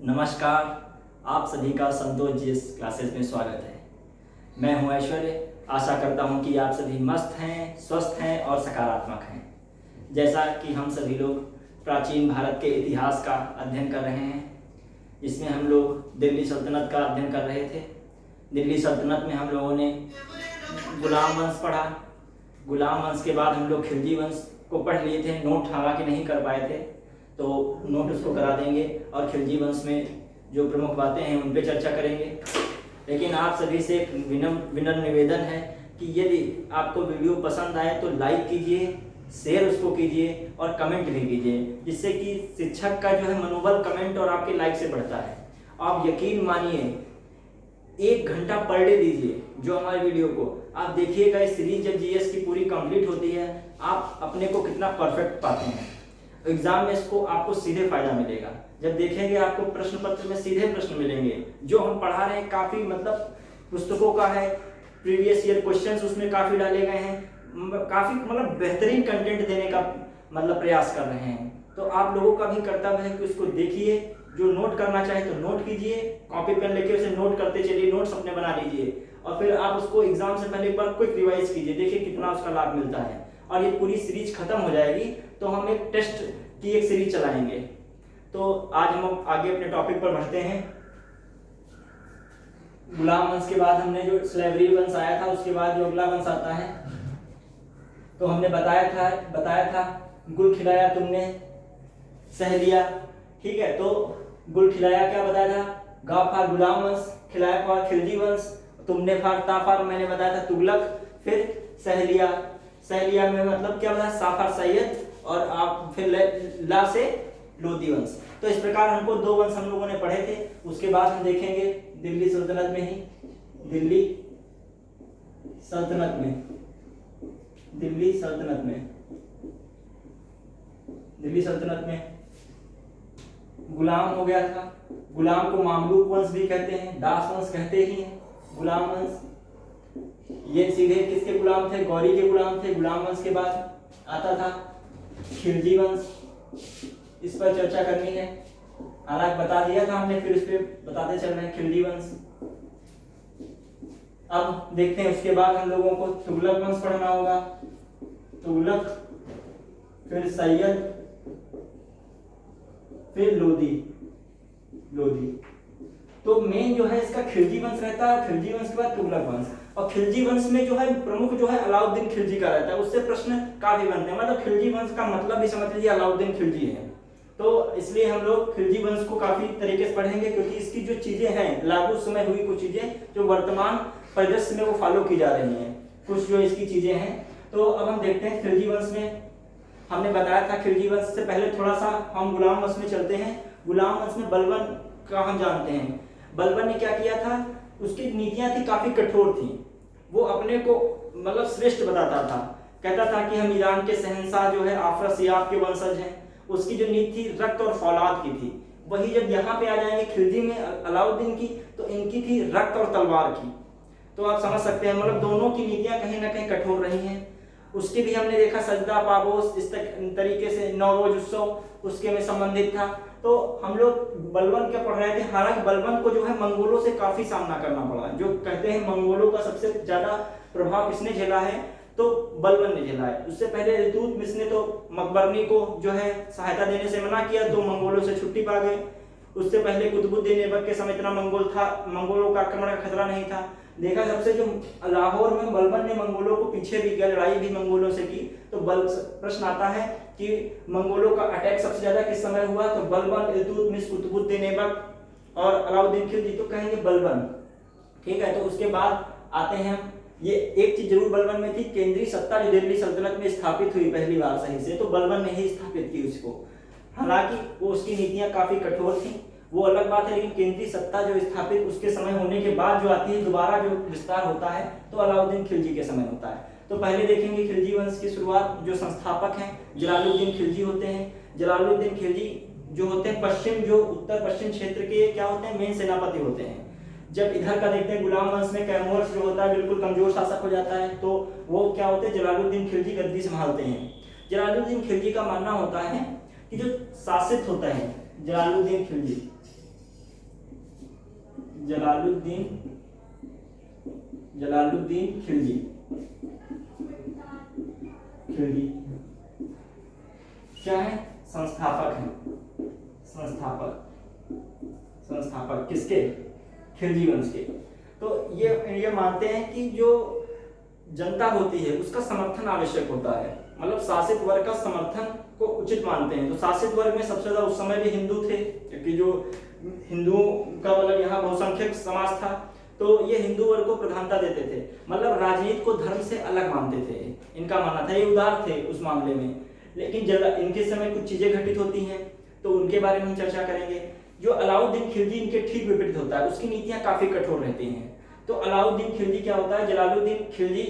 नमस्कार, आप सभी का संतोष जीएस क्लासेस में स्वागत है। मैं हूं ऐश्वर्य। आशा करता हूं कि आप सभी मस्त हैं, स्वस्थ हैं और सकारात्मक हैं। जैसा कि हम सभी लोग प्राचीन भारत के इतिहास का अध्ययन कर रहे हैं, इसमें हम लोग दिल्ली सल्तनत का अध्ययन कर रहे थे। दिल्ली सल्तनत में हम लोगों ने गुलाम वंश पढ़ा। गुलाम वंश के बाद हम लोग खिलजी वंश को पढ़ लिए थे। नोट हालांकि नहीं कर पाए थे, तो नोट उसको करा देंगे और खिलजी वंश में जो प्रमुख बातें हैं उन पे चर्चा करेंगे। लेकिन आप सभी से एक विनम्र निवेदन है कि यदि आपको वीडियो पसंद आए तो लाइक कीजिए, शेयर उसको कीजिए और कमेंट भी कीजिए, जिससे कि शिक्षक का जो है मनोबल कमेंट और आपके लाइक से बढ़ता है। आप यकीन मानिए, 1 घंटा पर डे दीजिए जो हमारे वीडियो को आप देखिएगा। इस सीरीज जब जीएस की पूरी कंप्लीट होती है, आप अपने को कितना परफेक्ट पाते हैं। एग्जाम में इसको आपको सीधे फायदा मिलेगा। जब देखेंगे आपको प्रश्न पत्र में सीधे प्रश्न मिलेंगे। जो हम पढ़ा रहे हैं काफी पुस्तकों का है, प्रीवियस ईयर क्वेश्चंस उसमें काफी डाले गए हैं। काफी बेहतरीन कंटेंट देने का प्रयास कर रहे हैं। तो आप लोगों का भी कर्तव्य है कि उसको देखिए। जो नोट करना चाहे तो नोट कीजिए, कॉपी पेन लेके उसे नोट करते चलिए, नोट्स अपने बना लीजिए और फिर आप उसको एग्जाम से पहले एक बार क्विक रिवाइज कीजिए, देखिए कितना उसका लाभ मिलता है। और ये पूरी सीरीज खत्म हो जाएगी तो हम एक टेस्ट की एक सीरीज चलाएंगे। तो आज हम आगे अपने टॉपिक पर बढ़ते हैं। गुलाम वंश के बाद हमने जो स्लेवरी वंश आया था, उसके बाद जो अगला वंश आता है, तो हमने बताया था गुल खिलाया तुमने सह लिया। ठीक है, तो गुल खिलाया क्या बताया था? गा फार गुलाम वंश, खिलाया फार खिलजी वंश, तुमने फार ताफार मैंने बताया था तुगलक, फिर सह लिया। सह लिया में मतलब क्या बताया? साफार सैयद और आप फिर ला से लोधी वंश। तो इस प्रकार हमको 2 वंश हम लोगों ने पढ़े थे। उसके बाद हम देखेंगे दिल्ली सल्तनत में ही, दिल्ली सल्तनत में गुलाम हो गया था। गुलाम को मामलूक वंश भी कहते हैं, दास वंश कहते ही हैं। गुलाम वंश ये सीधे किसके गुलाम थे? गौरी के गुलाम थे। गुलाम वंश के बाद आता था खिलजी वंश। इस पर चर्चा करनी है, हालांकि बता दिया था हमने, फिर उस पर बताते चल रहे हैं। खिलजी वंश अब देखते हैं। उसके बाद हम लोगों को तुगलक वंश पढ़ना होगा। तुगलक, फिर सैयद, फिर लोधी। तो मेन जो है इसका खिलजी वंश रहता है। खिलजी वंश के बाद तुगलक वंश। और खिलजी वंश में जो है प्रमुख जो है अलाउद्दीन खिलजी का रहता है। उससे प्रश्न काफी बनते हैं। मतलब खिलजी वंश का मतलब भी समझ लीजिए अलाउद्दीन खिलजी है। तो इसलिए हम लोग खिलजी वंश को काफी तरीके से पढ़ेंगे, क्योंकि इसकी जो चीजें हैं लागू समय हुई कुछ चीजें जो वर्तमान परिदृश्य में वो फॉलो की जा रही हैं, कुछ जो इसकी चीजें हैं। तो अब हम देखते हैं खिलजी वंश में। हमने बताया था खिलजी वंश से पहले थोड़ा सा हम गुलाम वंश में चलते हैं। गुलाम वंश में बलबन का हम जानते हैं। बलबन ने क्या किया था? उसकी नीतियां थी काफी कठोर थी। वो अपने को श्रेष्ठ बताता था, कहता था कि हम ईरान के शहंशाह जो है आफरसियाब के वंशज हैं। उसकी जो नीति थी रक्त और फौलाद की थी। वही जब यहाँ पे आ जाएंगे खिलजी में अलाउद्दीन की, तो इनकी थी रक्त और तलवार की। तो आप समझ सकते हैं दोनों की नीतियां कहीं ना कहीं कठोर रही हैं। उसके भी हमने देखा सजदा पाबोस, इस तरीके से नौरोज उत्सव उसके में संबंधित था। तो हम लोग बलबन क्या पढ़ रहे थे। हालांकि बलबन को जो है मंगोलों से काफी सामना करना पड़ा। जो कहते हैं मंगोलों का सबसे ज्यादा प्रभाव किसने झेला है, तो बलबन ने झेला है। उससे पहले इल्तुतमिश ने तो मकबरनी को जो है सहायता देने से मना किया, तो मंगोलों से छुट्टी पा गए। उससे पहले कुतुबुद्दीन ऐबक के समय इतना मंगोलों का आक्रमण का खतरा नहीं था। देखा सबसे जो लाहौर में बलबन ने मंगोलों को पीछे भी किया, लड़ाई भी मंगोलों से की। तो प्रश्न आता है कि मंगोलों का अटैक सबसे ज्यादा किस समय हुआ, तो बलबन, इल्तुतमिश, कुतुबुद्दीन ऐबक और अलाउद्दीन खिलजी, तो कहेंगे बलबन। ठीक है, तो उसके बाद आते हैं ये एक चीज जरूर बलबन में थी, केंद्रीय सत्ता जो दिल्ली सल्तनत में स्थापित हुई पहली बार सही से, तो बलबन ने ही स्थापित की उसको। हालांकि वो उसकी नीतियां काफी कठोर थी, वो अलग बात है, लेकिन केंद्रीय सत्ता जो स्थापित उसके समय होने के बाद जो आती है, दोबारा जो विस्तार होता है, तो अलाउद्दीन खिलजी के समय होता है। तो पहले देखेंगे खिलजी वंश की शुरुआत। जो संस्थापक हैं जलालुद्दीन खिलजी होते हैं। जलालुद्दीन खिलजी जो होते हैं उत्तर पश्चिम क्षेत्र के क्या होते हैं, मेन सेनापति होते हैं। जब इधर का देखते हैं गुलाम वंश में कैमूर जो होता है बिल्कुल कमजोर शासक हो जाता है, तो वो क्या होते हैं, जलालुद्दीन खिलजी गद्दी संभालते हैं। जलालुद्दीन खिलजी का मानना होता है कि जो शासित होता है जलालुद्दीन खिलजी, जलालुद्दीन जलालुद्दीन खिलजी खिलजी क्या है? संस्थापक हैं, संस्थापक किसके? खिलजी वंश के। तो ये मानते हैं कि जो जनता होती है उसका समर्थन आवश्यक होता है, मतलब शासित वर्ग का समर्थन को उचित मानते हैं। तो शासित वर्ग में सबसे ज्यादा उस समय भी हिंदू थे, क्योंकि जो हिंदुओं का मतलब यहाँ बहुसंख्यक समाज था, तो ये हिंदू वर्ग को प्रधानता देते थे, मतलब राजनीति को धर्म से अलग मानते थे, इनका मानना था। ये उदार थे उस मामले में। लेकिन इनके समय कुछ चीजें घटित होती हैं, तो उनके बारे में हम चर्चा करेंगे। जो अलाउद्दीन खिलजी इनके ठीक विपरीत होता है, उसकी नीतियां काफी कठोर रहती हैं। तो अलाउद्दीन खिलजी क्या होता है? जलालुद्दीन खिलजी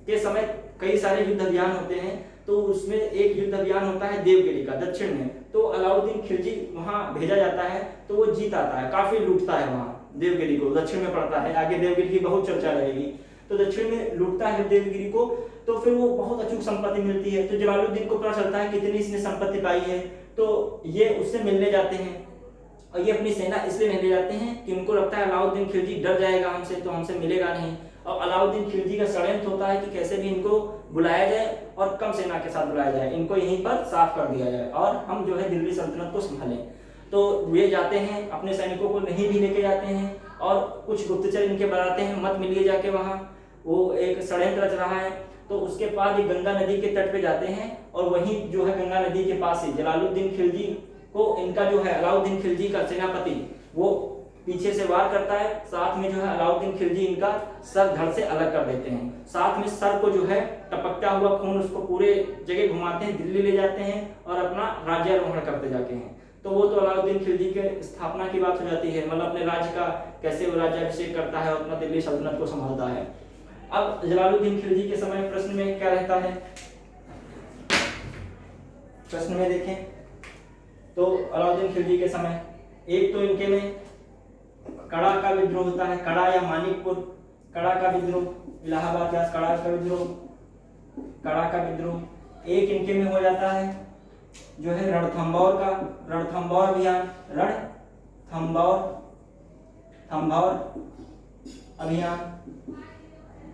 के समय कई सारे युद्ध अभियान होते हैं, तो उसमें एक युद्ध अभियान होता है देवगिरी का दक्षिण में। तो अलाउद्दीन खिलजी वहां भेजा जाता है, तो वो जीत आता है, काफी लूटता है वहां देवगिरी को, दक्षिण में पड़ता है। आगे देवगिरी की बहुत चर्चा रहेगी। तो दक्षिण में लूटता है देवगिरी को, तो फिर वो बहुत अचूक संपत्ति मिलती है। तो जलालुद्दीन को पता चलता है कितनी इसने संपत्ति पाई है, तो ये उससे मिलने जाते हैं। और ये अपनी सेना इसलिए नहीं ले जाते हैं कि उनको लगता है अलाउद्दीन खिलजी डर जाएगा हमसे, तो हमसे मिलेगा नहीं। और अलाउद्दीन खिलजी का षड्यंत्र होता है कि कैसे भी इनको बुलाया जाए और कम सेना के साथ बुलाया जाए, इनको यहीं पर साफ कर दिया जाए और हम जो है दिल्ली सल्तनत को संभालें। तो वे जाते हैं, अपने सैनिकों को नहीं भी लेके जाते हैं, और कुछ गुप्तचर इनके बनाते हैं, मत मिलिए जाके वहाँ, वो एक षड्यंत्र रच रहा है। तो उसके बाद ये गंगा नदी के तट पे जाते हैं, और वहीं जो है गंगा नदी के पास ही जलालुद्दीन खिलजी को, इनका जो है अलाउद्दीन खिलजी का सेनापति, वो पीछे से वार करता है। साथ में जो है अलाउद्दीन खिलजी इनका सर धड़ से अलग कर देते हैं, साथ में सर को जो है टपकता हुआ खून उसको पूरे जगह घुमाते हैं, दिल्ली ले जाते हैं और अपना राज्यारोहण करते जाते हैं। तो वो तो अलाउद्दीन खिलजी के स्थापना की बात हो जाती है, मतलब अपने राज्य का कैसे वो राज्याभिषेक करता है और अपना दिल्ली सल्तनत को संभालता है। अब जलालुद्दीन खिलजी के समय प्रश्न में क्या रहता है? प्रश्न में देखें तो अलाउद्दीन खिलजी के समय एक तो इनके में कड़ा का विद्रोह होता है, कड़ा या मानिकपुर, कड़ा का विद्रोह, इलाहाबाद या कड़ा का विद्रोह, कड़ा का विद्रोह। एक इनके में हो जाता है जो है रणथंभौर का, रणथंभौर अभियान, रणथंभौर अभियान,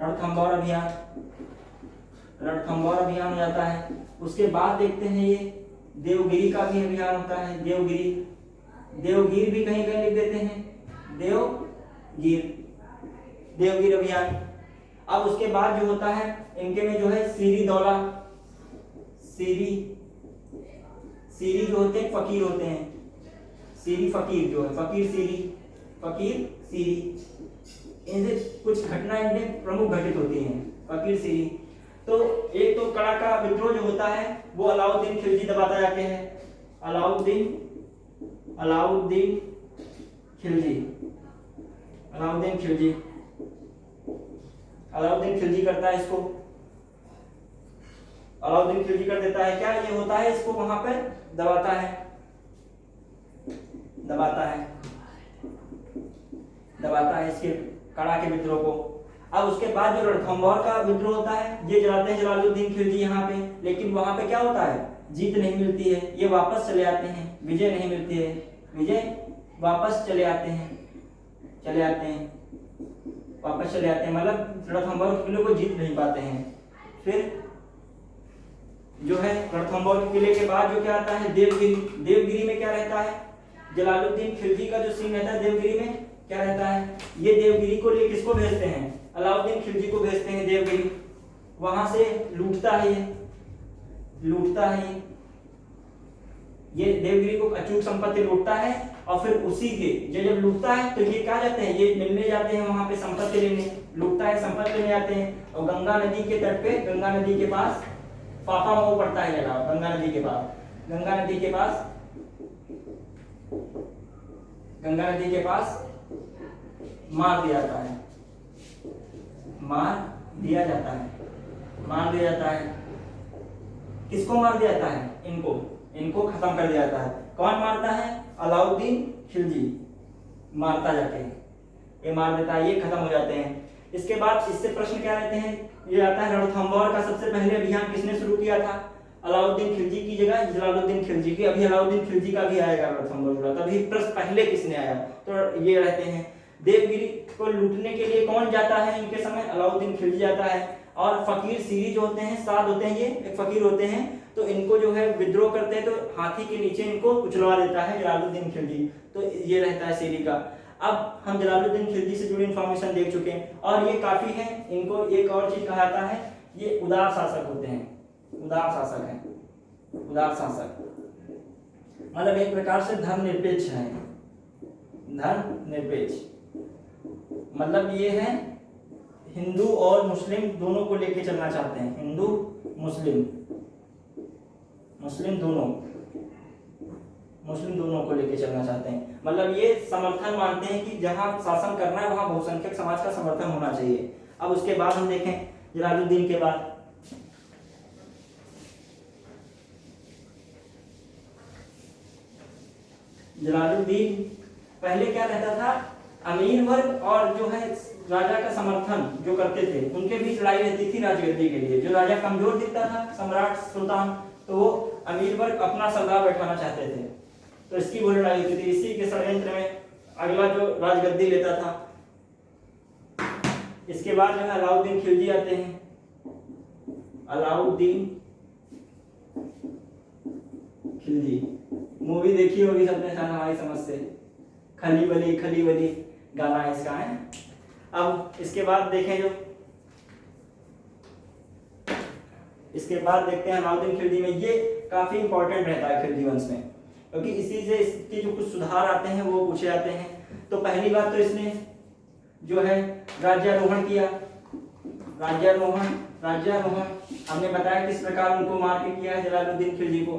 रणथंभौर अभियान, रणथंभौर अभियान हो जाता है। उसके बाद देखते हैं ये देवगिरी का भी अभियान होता है, देवगिर भी कहीं कहीं लिख देते हैं, देवगिर अभियान। अब उसके बाद जो होता है इनके में जो है सीरी दौला, सीरी जो होते हैं फकीर होते हैं, सीरी फकीर जो है, फकीर सीरी, इनसे कुछ घटना इनमें प्रमुख घटित होती हैं, फकीर सीरी। तो एक तो कड़ा का विद्रोह जो होता है वो अलाउद्दीन खिलजी दबाता जाते हैं, अलाउद्दीन खिलजी करता है इसको, अलाउद्दीन खिलजी कर देता है। क्या ये होता है, इसको वहां पर दबाता है इसके कड़ा के विद्रोह को। अब उसके बाद जो रणथंभौर का विद्रोह होता है, ये जलाते हैं जलालुद्दीन खिलजी यहाँ पे, लेकिन वहां पे क्या होता है, जीत नहीं मिलती है, ये वापस चले आते हैं, विजय नहीं मिलती है, विजय वापस चले आते हैं, मतलब रणथंभौर किले को जीत नहीं पाते हैं। फिर जो है रणथंभौर के किले के बाद जो क्या आता है, देवगिरी में क्या रहता है, जलालुद्दीन खिलजी का जो सीन रहता है देवगिरी में क्या रहता है, ये देवगिरी को लिए किसको भेजते हैं, अलाउद्दीन खिलजी को भेजते हैं देवगिरी। वहां से लूटता है ये देवगिरी को अचूक संपत्ति लूटता है, और फिर उसी के जब लूटता है तो ये क्या जाते हैं, ये मिलने जाते हैं वहां पे संपत्ति लेने, लूटता है संपत्ति लेने जाते हैं। और गंगा नदी के तट पे, गंगा नदी के पास फाफामऊ पड़ता है जगह, गंगा नदी के पास मार दिया जाता है। किसको मार दिया जाता है, इनको खत्म कर दिया जाता है। कौन मारता है, अलाउद्दीन खिलजी मारता जाके, ये मार देता है, ये खत्म हो जाते हैं। इसके बाद इससे प्रश्न क्या रहते हैं, ये आता है रणथंभौर का सबसे पहले अभियान किसने शुरू किया था, अलाउद्दीन खिलजी की जगह जलालुद्दीन खिलजी की। अभी अलाउद्दीन खिलजी का भी आएगा रणथंभौर, तभी प्रश्न पहले किसने आया, तो ये रहते हैं। देवगिरी को लूटने के लिए कौन जाता है इनके समय? अलाउद्दीन खिलजी जाता है। और फकीर सीरी जो होते हैं, साध होते हैं, ये एक फकीर होते हैं, तो इनको जो है विद्रोह करते हैं तो हाथी के नीचे इनको कुचलवा देता है जलालुद्दीन खिलजी। तो ये रहता है सीरी का। अब हम जलालुद्दीन खिलजी से जुड़ी इंफॉर्मेशन देख चुके हैं और ये काफी है। इनको एक और चीज कहा जाता है, ये उदार शासक होते हैं, उदार शासक हैं, उदार शासक मतलब एक प्रकार से धर्मनिरपेक्ष है। धर्मनिरपेक्ष मतलब ये है हिंदू और मुस्लिम दोनों को लेके चलना चाहते हैं, हिंदू मुस्लिम, मुस्लिम दोनों को लेके चलना चाहते हैं। मतलब ये समर्थन मानते हैं कि जहां शासन करना है वहां बहुसंख्यक समाज का समर्थन होना चाहिए। अब उसके बाद हम देखें जलालुद्दीन के बाद, जलालुद्दीन पहले क्या रहता था, अमीर वर्ग और जो है राजा का समर्थन जो करते थे उनके बीच लड़ाई रहती थी राजगद्दी के लिए। जो राजा कमजोर दिखता था, सम्राट सुल्तान, तो वो अमीर वर्ग अपना सरदार बैठाना चाहते थे, तो इसकी वो लड़ाई होती थी। इसी के षड्यंत्र में अगला जो राजगद्दी लेता था। इसके बाद जो है अलाउद्दीन खिलजी आते हैं। अलाउद्दीन खिलजी मूवी देखी होगी सबने शायद हमारी समझ से, खली बली गाना है इसका है। अब इसके बाद देखें जो इसके बाद देखते हैं अलाउद्दीन खिलजी में, ये काफी इंपॉर्टेंट रहता है खिलजी वंश में, क्योंकि इसी से इसके जो कुछ सुधार आते हैं वो पूछे जाते हैं। तो पहली बात तो इसने जो है राज्यारोहण किया। राज्यारोहण हमने बताया किस प्रकार उनको मार के किया है जलालुद्दीन खिलजी को।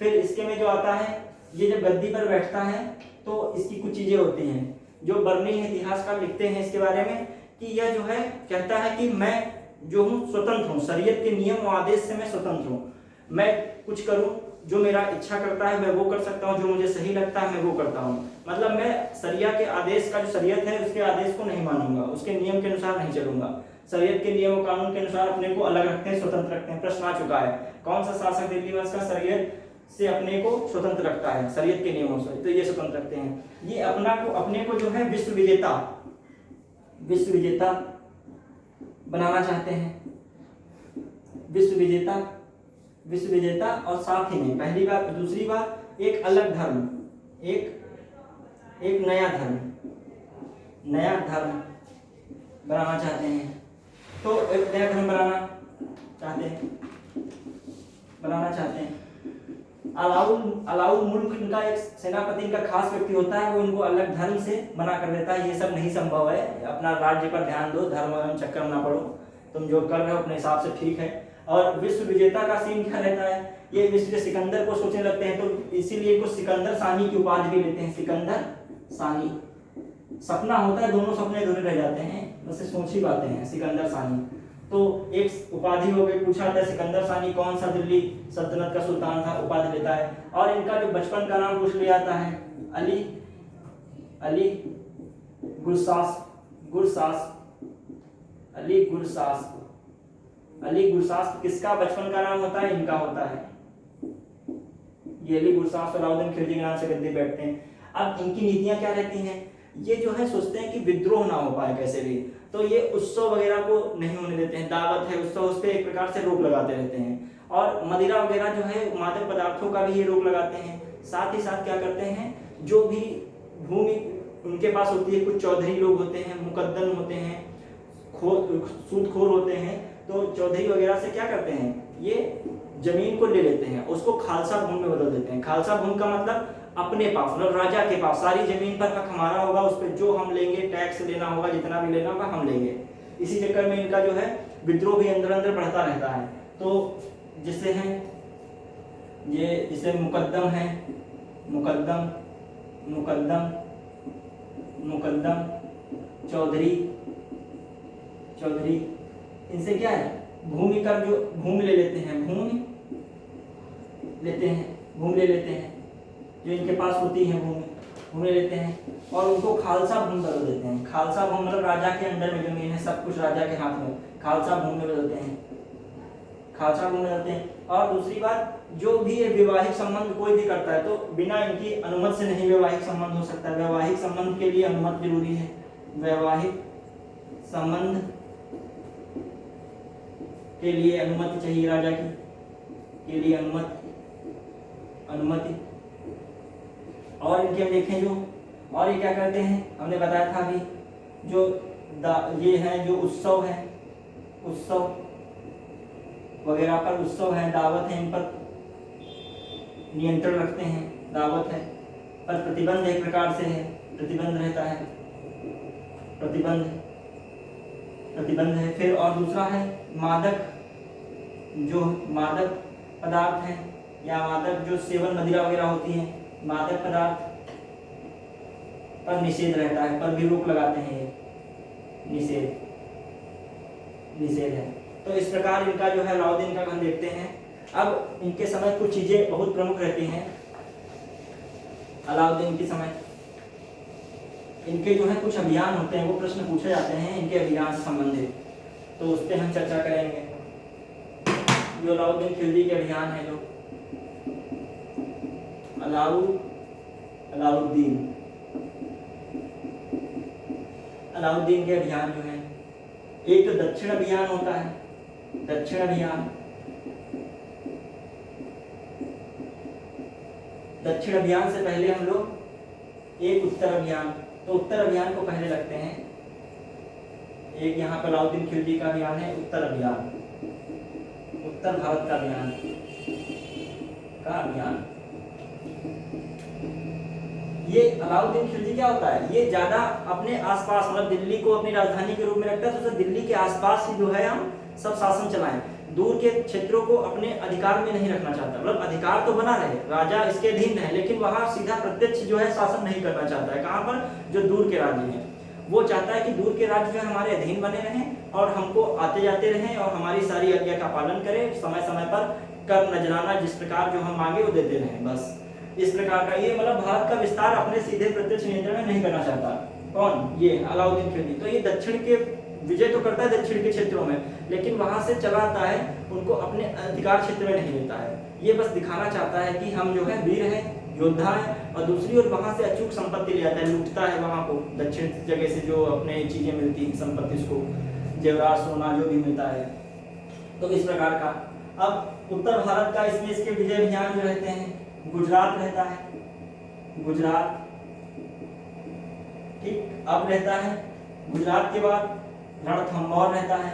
फिर इसके में जो आता है, ये जब गद्दी पर बैठता है तो इसकी कुछ चीजें होती हैं जो बर्नी इतिहासकार लिखते हैं इसके बारे में, कि यह जो है कहता है कि मैं जो हूँ स्वतंत्र हूँ, शरीयत के नियम और आदेश से मैं स्वतंत्र हूँ, मैं कुछ करूँ जो मेरा इच्छा करता है मैं वो कर सकता हूँ, जो मुझे सही लगता है मैं वो करता हूँ। मतलब मैं शरिया के आदेश का जो शरीयत है उसके आदेश को नहीं मानूंगा, उसके नियम के अनुसार नहीं चलूंगा। शरीयत के नियम और कानून के अनुसार अपने को अलग रखते हैं, स्वतंत्र रखते हैं। प्रश्न आ चुका है कौन सा शासक दिल्ली वंश का शरीयत से अपने को स्वतंत्र रखता है, शरीयत के नियमों से, तो ये स्वतंत्र रखते हैं। ये अपने को जो है विश्व विजेता बनाना चाहते हैं, विश्व विजेता और साथ ही में पहली बात, दूसरी बात एक अलग धर्म, एक नया धर्म बनाना चाहते हैं। तो एक नया धर्म बनाना चाहते हैं। अलाउल मुल्क इनका एक सेनापति, इनका खास व्यक्ति होता है, वो इनको अलग धर्म से मना कर देता है। ये सब नहीं संभव है, अपना राज्य पर ध्यान दो, धर्म चक्कर ना पड़ो, तुम जो कर रहे हो अपने हिसाब से ठीक है। और विश्व विजेता का सीन क्या रहता है, ये विश्व के सिकंदर को सोचने लगते हैं, तो इसीलिए इनको सिकंदर सानी की उपाधि भी लेते हैं। सिकंदर सानी, सपना होता है, दोनों सपने अधूरे रह जाते हैं, बस सोच ही बातें हैं। सिकंदर सानी तो एक उपाधि हो गई। पूछा था सिकंदर सानी कौन सा दिल्ली सल्तनत का सुल्तान था, उपाधि लेता है। और इनका जो बचपन का नाम पूछ लिया जाता है, अली गुरसास किसका बचपन का नाम होता है, इनका होता है। ये अली गुरसास अलाउद्दीन खिलजी के नाम से गद्दी बैठते हैं। अब इनकी नीतियां क्या रहती हैं, ये जो है सोचते हैं कि विद्रोह ना हो पाए कैसे भी, तो ये उत्सव वगैरह को नहीं होने देते हैं। दावत है, उत्सव, उस पर एक प्रकार से रोक लगाते रहते हैं। और मदिरा वगैरह जो है मादक पदार्थों का भी ये रोक लगाते हैं। साथ ही साथ क्या करते हैं, जो भी भूमि उनके पास होती है, कुछ चौधरी लोग होते हैं, मुकद्दम होते हैं, सूदखोर होते हैं, तो चौधरी वगैरह से क्या करते हैं, ये जमीन को ले लेते हैं, उसको खालसा भूमि में बदल देते हैं। खालसा भूमि का मतलब अपने पास, मतलब राजा के पास सारी जमीन पर हक हमारा होगा, उस पर जो हम लेंगे, टैक्स लेना होगा, जितना भी लेना होगा हम लेंगे। इसी चक्कर में इनका जो है विद्रोह भी अंदर अंदर बढ़ता रहता है। तो जिससे हैं ये, जिसे मुकद्दम है, मुकद्दम चौधरी, इनसे क्या है, भूमि का जो भूमि ले लेते हैं, भूमि ले लेते हैं जो इनके पास होती है, भूमि लेते हैं और उनको खालसा भूमि बदल देते हैं। खालसा भूमि मतलब राजा के अंडर में जमीन है, सब कुछ राजा के हाथ में, खालसा भूमि में बदलते हैं, और दूसरी बात, जो भी ये वैवाहिक संबंध कोई भी करता है तो बिना इनकी अनुमति से नहीं वैवाहिक संबंध हो सकता है। वैवाहिक संबंध के लिए अनुमति जरूरी है, वैवाहिक संबंध के लिए अनुमति चाहिए राजा की, के लिए अनुमति। और इनके हम देखें जो और ये क्या करते हैं, हमने बताया था अभी जो ये हैं जो उत्सव है, उत्सव वगैरह पर, उत्सव है, दावत है, इन पर नियंत्रण रखते हैं, दावत है पर प्रतिबंध एक प्रकार से है, प्रतिबंध रहता है, प्रतिबंध है। फिर और दूसरा है मादक, जो मादक पदार्थ हैं या मादक जो सेवन मदिरा वगैरह होती है, मादक पदार्थ पर निषेध रहता है, पर भी रोक लगाते हैं, ये निषेध है। तो इस प्रकार इनका जो है अलाउद्दीन का हम देखते हैं। अब इनके समय कुछ चीजें बहुत प्रमुख रहती हैं अलाउद्दीन के समय। इनके जो है कुछ अभियान होते हैं, वो प्रश्न पूछे जाते हैं इनके अभियान से संबंधित, तो उस पर हम चर्चा करेंगे। जो अलाउद्दीन खिलजी के अभियान है, जो अलाउद्दीन के अभियान जो है, एक तो दक्षिण अभियान होता है, दक्षिण अभियान से पहले हम लोग एक उत्तर अभियान, तो उत्तर अभियान को पहले रखते हैं। एक यहाँ पर अलाउद्दीन खिलजी का अभियान है, उत्तर अभियान, उत्तर भारत का अभियान। ये अलाउद्दीन खिलजी क्या होता है, ये ज्यादा अपने आसपास मतलब दिल्ली को अपनी राजधानी के रूप में रखता है, तो दिल्ली के आसपास ही जो है हम सब शासन चलाएं, दूर के क्षेत्रों को अपने अधिकार में नहीं रखना चाहता। मतलब अधिकार तो बना रहे, राजा इसके अधीन है, लेकिन वहां सीधा प्रत्यक्ष जो है शासन नहीं करना चाहता है। कहां पर, जो दूर के राज्य हैं, वो चाहता है कि दूर के राज्य जो है हमारे अधीन बने रहें और हमको आते जाते रहें और हमारी सारी आज्ञा का पालन करें, समय समय पर कर नजराना जिस प्रकार जो हम मांगे वो देते रहें, बस इस प्रकार का। ये मतलब भारत का विस्तार अपने सीधे प्रत्यक्ष नियंत्रण में नहीं करना चाहता। कौन, ये अलाउद्दीन खिलजी। तो ये दक्षिण के विजय तो करता है दक्षिण के क्षेत्रों में, लेकिन वहां से चला आता है, उनको अपने अधिकार क्षेत्र में नहीं लेता है। ये बस दिखाना चाहता है कि हम जो है वीर हैं, योद्धा है, और दूसरी ओर वहां से अचूक संपत्ति ले आता है, लूटता है वहां को, दक्षिण जगह से जो अपने चीजें मिलती हैं, संपत्ति को, जेवरात, सोना जो भी मिलता है, तो इस प्रकार का। अब उत्तर भारत का इसमें इसके विजय अभियान जो रहते हैं, गुजरात रहता है, गुजरात, ठीक, अब रहता है गुजरात के बाद रणथंभौर रहता है।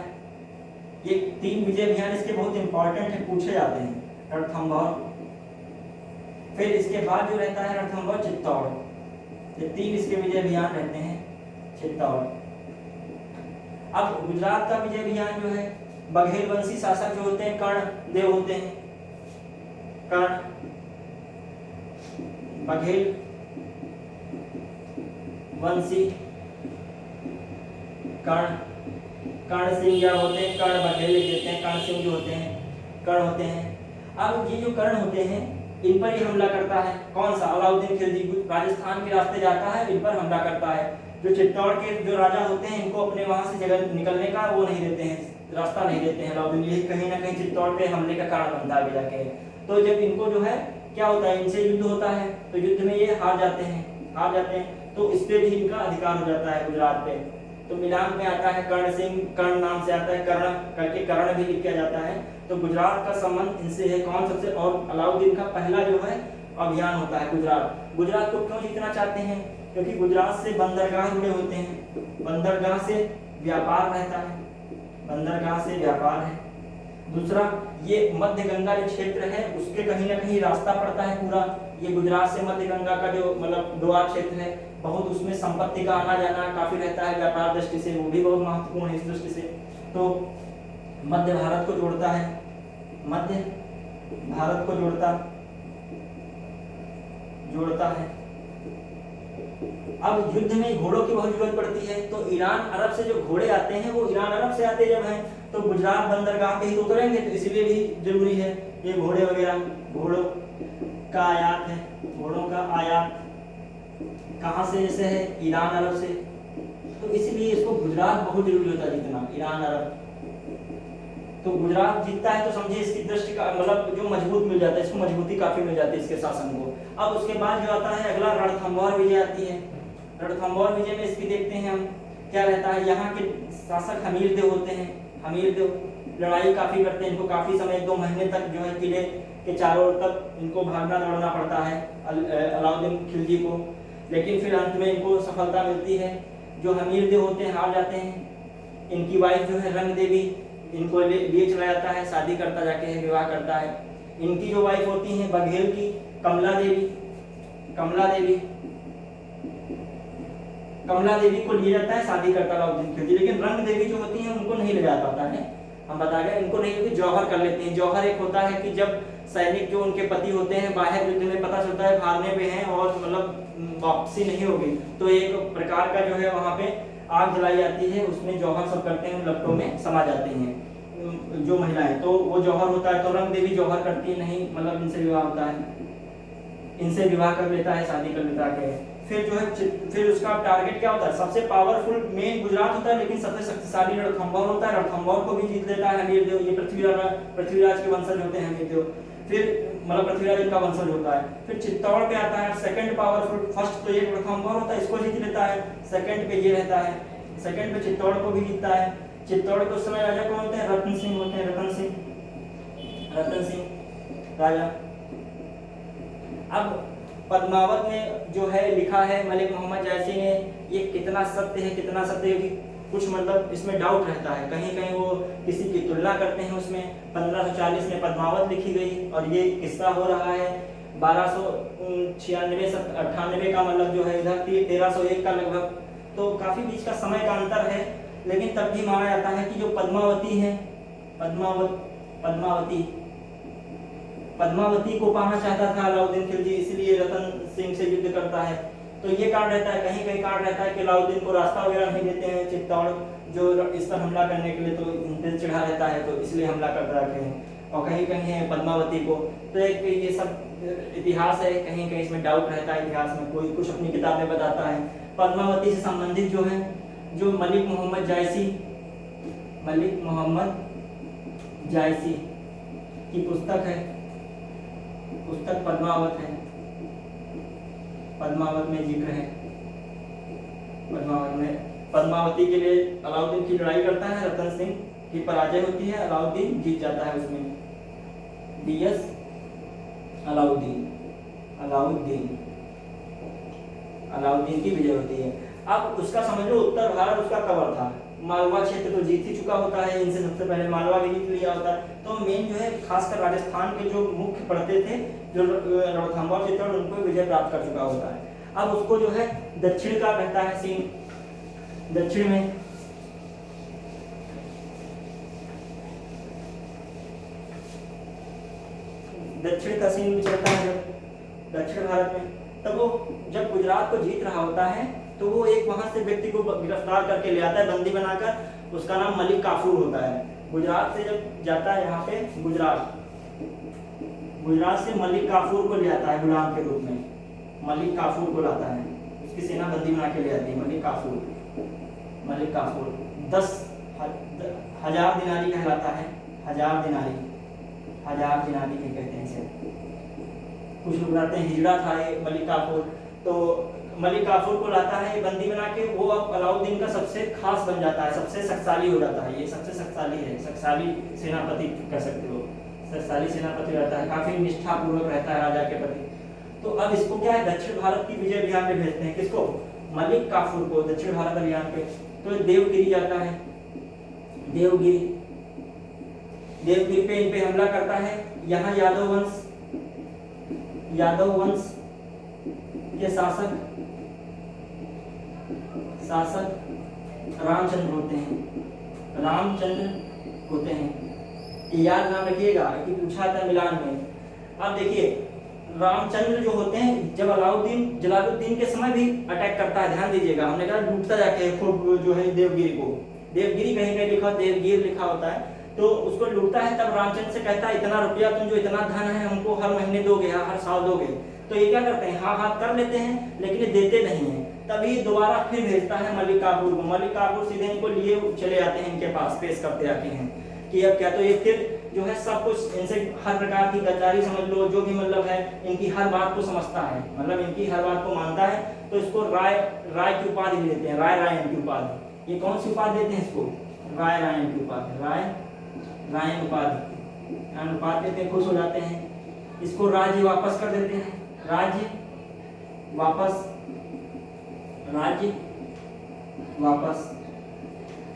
ये 3 विजय अभियान इसके बहुत इंपॉर्टेंट है, पूछे जाते हैं, रणथंभौर। फिर इसके बाद जो रहता है रणथंभौर, चित्तौड़। ये 3 इसके विजय अभियान रहते हैं, चित्तौड़। अब गुजरात का विजय अभियान जो है, बघेल वंशी शासक जो होते हैं, कर्ण देव होते हैं, कर्ण बघेल वंशी, कर्ण सिंह जो होते हैं, कर्ण बघेल लिख देते हैं, कर्ण सिंह जो होते हैं, कर्ण होते हैं। अब ये जो कर्ण होते हैं, इन पर ही हमला करता है कौन सा, अलाउद्दीन खिलजी। राजस्थान के रास्ते जाता है, इन पर हमला करता है। जो चित्तौड़ के जो राजा होते हैं, इनको अपने वहां से जगह निकलने का वो नहीं देते हैं, रास्ता नहीं देते हैं अलाउद्दीन। यही कहीं ना कहीं चित्तौड़ पे हमले का कारण बनता है आगे जाके। तो जब इनको जो है क्या होता है, इनसे युद्ध होता है, तो युद्ध में ये हार जाते हैं, तो इस पे भी इनका अधिकार हो जाता है गुजरात पे। तो मिलान में आता है कर्ण सिंह, कर्ण नाम से आता है, कर्ण करके कर्ण भी लिखा जाता है। तो गुजरात का संबंध इनसे है। कौन सबसे, और अलाउद्दीन का पहला जो है अभियान होता है गुजरात को क्यों जीतना चाहते हैं, क्योंकि गुजरात से बंदरगाह जुड़े होते हैं, बंदरगाह से व्यापार रहता है, बंदरगाह से व्यापार है। दूसरा, ये मध्य गंगा जो क्षेत्र है उसके कहीं ना कहीं रास्ता पड़ता है पूरा, ये गुजरात से मध्य गंगा का जो मतलब द्वार क्षेत्र है, बहुत उसमें संपत्ति का आना जाना काफी रहता है व्यापार दृष्टि से, वो भी बहुत महत्वपूर्ण है इस दृष्टि से। तो मध्य भारत को जोड़ता है, मध्य भारत को जोड़ता है। अब युद्ध में घोड़ों की बहुत जरूरत पड़ती है, तो ईरान अरब से जो घोड़े आते हैं वो ईरान अरब से आते जब हैं, तो गुजरात बंदरगाह पे ही उतरेंगे, तो इसीलिए भी जरूरी है ये घोड़े वगैरह, घोड़ों का आयात है, घोड़ों का आयात कहाँ से जैसे है, ईरान अरब से, तो इसलिए इसको गुजरात बहुत जरूरी होता है जीतना, ईरान अरब। तो गुजरात जीतता है तो समझिए इसकी दृष्टि का मतलब जो मजबूत मिल जाता है, इसको मजबूती काफी मिल जाती है इसके शासन को। अब उसके बाद जो आता है अगला रणथंभौर विजय आती है। रणथंभौर विजय में इसकी देखते हैं हम क्या रहता है, यहाँ के शासक हमीर देव होते हैं। हमीर देव लड़ाई काफ़ी करते हैं, इनको काफ़ी समय 1-2 महीने तक जो है किले के चारों ओर तक इनको भागना दौड़ना पड़ता है अलाउद्दीन खिलजी को, लेकिन फिर अंत में इनको सफलता मिलती है। जो हमीर देव होते हैं हार जाते हैं। इनकी वाइफ जो है रंग देवी, इनको लिए चला जाता है, शादी करता जाके है, विवाह करता है। इनकी जो वाइफ होती हैं बघेल की कमला देवी, कमला देवी को लिया जाता है, शादी करता अलाउद्दीन खिलजी। लेकिन रंग देवी जो होती हैं उनको नहीं ले जा पाता है, हम बता गए, इनको नहीं, क्योंकि जौहर कर लेते हैं। जौहर एक होता है कि जब सैनिक जो उनके पति होते हैं बाहर युद्ध में पता चलता है हारने पे हैं और मतलब वापसी नहीं होगी, तो एक प्रकार का जो है वहाँ पे आग जलाई जाती है, उसमें जौहर सब करते हैं, लपटों में समा जाते हैं जो महिलाएं, तो वो जौहर होता है। तो रंग देवी जौहर करती है, नहीं मतलब इनसे विवाह होता है, इनसे विवाह कर लेता है, शादी कर लेता है। फिर जो है फिर उसका टारगेट क्या होता है, सबसे पावरफुल मेन गुजरात होता है, लेकिन सबसे शक्तिशाली रणथंभौर होता है। रणथंभौर को भी जीत लेता है हमीर देव, ये पृथ्वीराज के वंशज होते हैं हमीर देव। फिर मतलब पृथ्वीराज इनका वंशज होता है। फिर चित्तौड़ पे आता है, सेकंड पावरफुल, फर्स्ट तो ये रणथंभौर होता है, इसको जीत लेता है, सेकंड पे ये रहता है, सेकंड पे चित्तौड़ को भी जीतता है। चित्तौड़ के उस समय राजा कौन होते हैं, रतन सिंह होते हैं, रतन सिंह राजा। अब पद्मावत में जो है लिखा है मलिक मोहम्मद जायसी ने, ये कितना सत्य है कितना सत्य है, कुछ मतलब इसमें डाउट रहता है, कहीं कहीं वो किसी की तुलना करते हैं उसमें। 1540 में पद्मावत लिखी गई और ये किस्सा हो रहा है 1296-98 का, मतलब जो है इधर 1301 का लगभग, तो काफी बीच का समय का अंतर है। लेकिन तब भी माना जाता है कि जो पद्मावती है, पद्मावती को पाना चाहता था अलाउद्दीन खिलजी, इसलिए रतन सिंह से युद्ध करता है। तो ये कारण रहता है, कहीं कहीं कारण रहता है कि अलाउद्दीन को रास्ता वगैरह नहीं देते हैं चित्तौड़ जो इस पर हमला करने के लिए, तो दिल चिढ़ा रहता है, तो इसलिए हमला करते रखे हैं। और कहीं कहीं है पद्मावती को, तो एक ये सब इतिहास है, कहीं कहीं इसमें डाउट रहता है इतिहास में, कोई कुछ अपनी किताब में बताता है। पद्मावती से संबंधित जो है, जो मलिक मोहम्मद जायसी की पुस्तक है, पुस्तक पद्मावत है, पद्मावत में जिक्र है। पद्मावती के लिए अलाउद्दीन की लड़ाई करता है, रतन सिंह की पराजय होती है, अलाउद्दीन जीत जाता है उसमें। DS अलाउद्दीन की विजय होती है। अब उसका समझ लो उत्तर भारत उसका कवर था, मालवा क्षेत्र तो जीत ही चुका होता है, इनसे सबसे पहले मालवा भी जीत लिया होता है। तो मेन जो है खासकर राजस्थान के जो मुख्य पड़ते थे, जो रणथंभौर चित्तौड़, उनको विजय प्राप्त कर चुका होता है। अब उसको जो है दक्षिण का रहता है सीन, दक्षिण में दक्षिण का सीन चलता है जब दक्षिण भारत में, तब वो जब गुजरात को जीत रहा होता है तो वो एक वहां से व्यक्ति को गिरफ्तार करके ले आता है बंदी बनाकर, उसका नाम मलिक काफूर होता है। गुजरात से जब जाता है यहाँ पे गुजरात से मलिक काफूर को ले आता है गुलाम के रूप में, मलिक काफूर को लाता है, उसकी सेना बंदी बना के ले आती है। मलिक काफूर 10,000 दिनारी कहलाता है, 1000 दिनारी के कहते हैं इसे। कुछ लोग कहते हैं हिजड़ा था ये मलिक काफूर। तो मलिक काफूर को लाता है बंदी बना के, वो अब अलाउद्दीन का सबसे खास बन जाता है, सबसे शक्तिशाली हो जाता है। ये सबसे शक्तिशाली है, शक्तिशाली सेनापति कह सकते हो, शक्तिशाली सेनापति रहता है, काफी निष्ठापूर्वक रहता है राजा के प्रति। तो अब इसको क्या है, दक्षिण भारत की विजय अभियान में भेजते हैं, किसको, मलिक काफूर को दक्षिण भारत अभियान पे। तो देवगिरी जाता है, देवगिरी पे इन पे हमला करता है। यहाँ यादव वंश के शासक रामचंद्र होते हैं। याद नाम रखिएगा कि पूछा था मिलान में। अब देखिए रामचंद्र जो होते हैं, जब जलालुद्दीन के समय भी अटैक करता है, ध्यान दीजिएगा, हमने कहा लूटता जाके खूब जो है देवगिरी को, देवगिरी कहीं कहीं लिखा, देवगिर लिखा होता है, तो उसको लूटता है। तब रामचंद्र से कहता है इतना रुपया तुम जो इतना धन है हमको हर महीने दोगे, हर साल दोगे। तो ये क्या करते हैं, हाँ कर लेते हैं, लेकिन ये देते नहीं है। तभी दोबारा फिर भेजता है मलिक काफूर को। मलिक काफूर सीधे इनको लिए चले आते हैं, इनके पास पेश करते आते हैं कि अब क्या। तो ये फिर जो है सब कुछ इनसे हर प्रकार की गद्दारी समझ लो, जो भी मतलब है, इनकी हर बात को समझता है, मतलब इनकी हर बात को मानता है। तो इसको राय की उपाधि भी देते हैं, राय इनकी उपाधि। ये कौन सी उपाधि देते हैं इसको? राय रायन की उपाधि, राय रायन उपाधि, अनुपात देते हैं, खुश हो जाते हैं। इसको राज्य वापस कर देते हैं, राज्य वापस, राज्य वापस।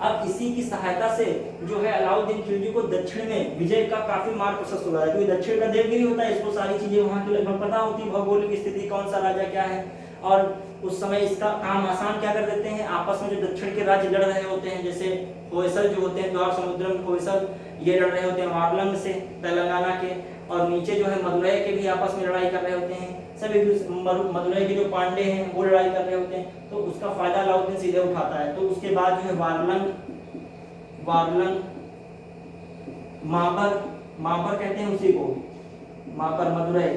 अब इसी की सहायता से जो है अलाउद्दीन खिलजी को दक्षिण में विजय का काफी मार्ग प्रशस्त हो रहा है, क्योंकि दक्षिण का देवगिरी होता है, इसको सारी चीजें वहां की लगभग पता होती है, भौगोलिक स्थिति, कौन सा राजा क्या है। और उस समय इसका काम आसान क्या कर देते हैं, आपस में जो दक्षिण के राज्य लड़ रहे होते हैं, जैसे होयसल जो होते हैं, द्वार समुद्रम होयसल, ये लड़ रहे होते हैं वारलंग से तेलंगाना के, और नीचे जो है मदुरई के भी आपस में लड़ाई कर रहे होते हैं, सभी मदुरई के जो पांडे हैं वो लड़ाई कर रहे होते हैं, तो उसका फायदा अलाउद्दीन सीधे उठाता है। तो उसके बाद जो है वारलंग माबर कहते हैं उसी को, माबर मदुरई,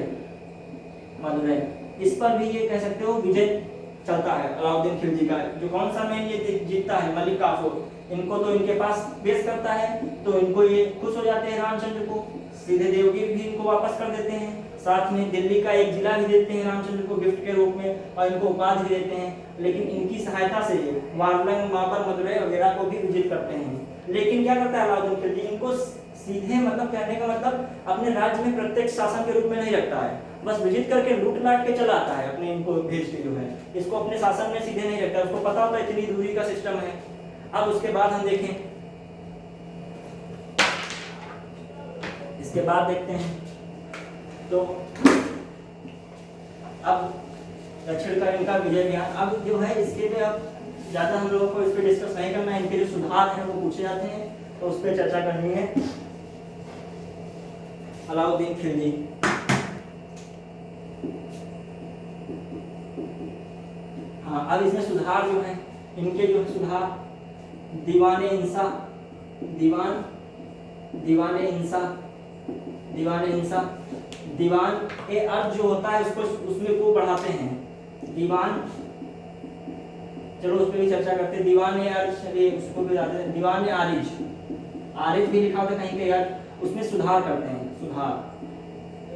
इस पर भी ये कह सकते हो विजय चलता है अलाउद्दीन खिलजी का। जो कौन सा मैन ये जीतता है, मलिक काफूर, इनको तो इनके पास पेश करता है, तो इनको ये खुश हो जाते हैं रामचंद्र को, सीधे देवगिरी भी इनको वापस कर देते हैं, साथ में दिल्ली का एक जिला भी देते हैं रामचंद्र को गिफ्ट के रूप में, और इनको उपाधि भी देते हैं। लेकिन इनकी सहायता से वारलंग, माबर, मदुरई वगैरह को भी विजित करते हैं। लेकिन क्या करता है अलाउद्दीन खिलजी, इनको सीधे मतलब कहने का मतलब अपने राज्य में प्रत्यक्ष शासन के रूप में नहीं रखता है, बस विजिट करके लूट लाट के चला आता है, अपने इनको भेज के जो है, इसको अपने शासन में सीधे नहीं रखता, उसको पता होता है इतनी दूरी का सिस्टम है। अब उसके बाद हम देखें, इसके बाद देखते हैं तो अब दक्षिण का इनका विजय गया। अब जो है इसके पे अब ज्यादा हम लोगों को इस पे डिस्कस नहीं करना है, इनके जो सुधार हैं वो पूछे जाते हैं, तो उस पर चर्चा करनी है। अलाउद्दीन खिलजी, हाँ, अब इसमें सुधार जो है इनके जो सुधार, दीवाने इंसा, दीवान ए अर्थ जो होता है उसको उसमें को बढ़ाते हैं, दीवान, चलो उस पर भी चर्चा करते हैं। दीवान ए अर्थ, उसको भी जाते हैं, दीवान ए आरिज भी लिखा होता है कहीं पे यार, उसमें सुधार करते हैं, सुधार,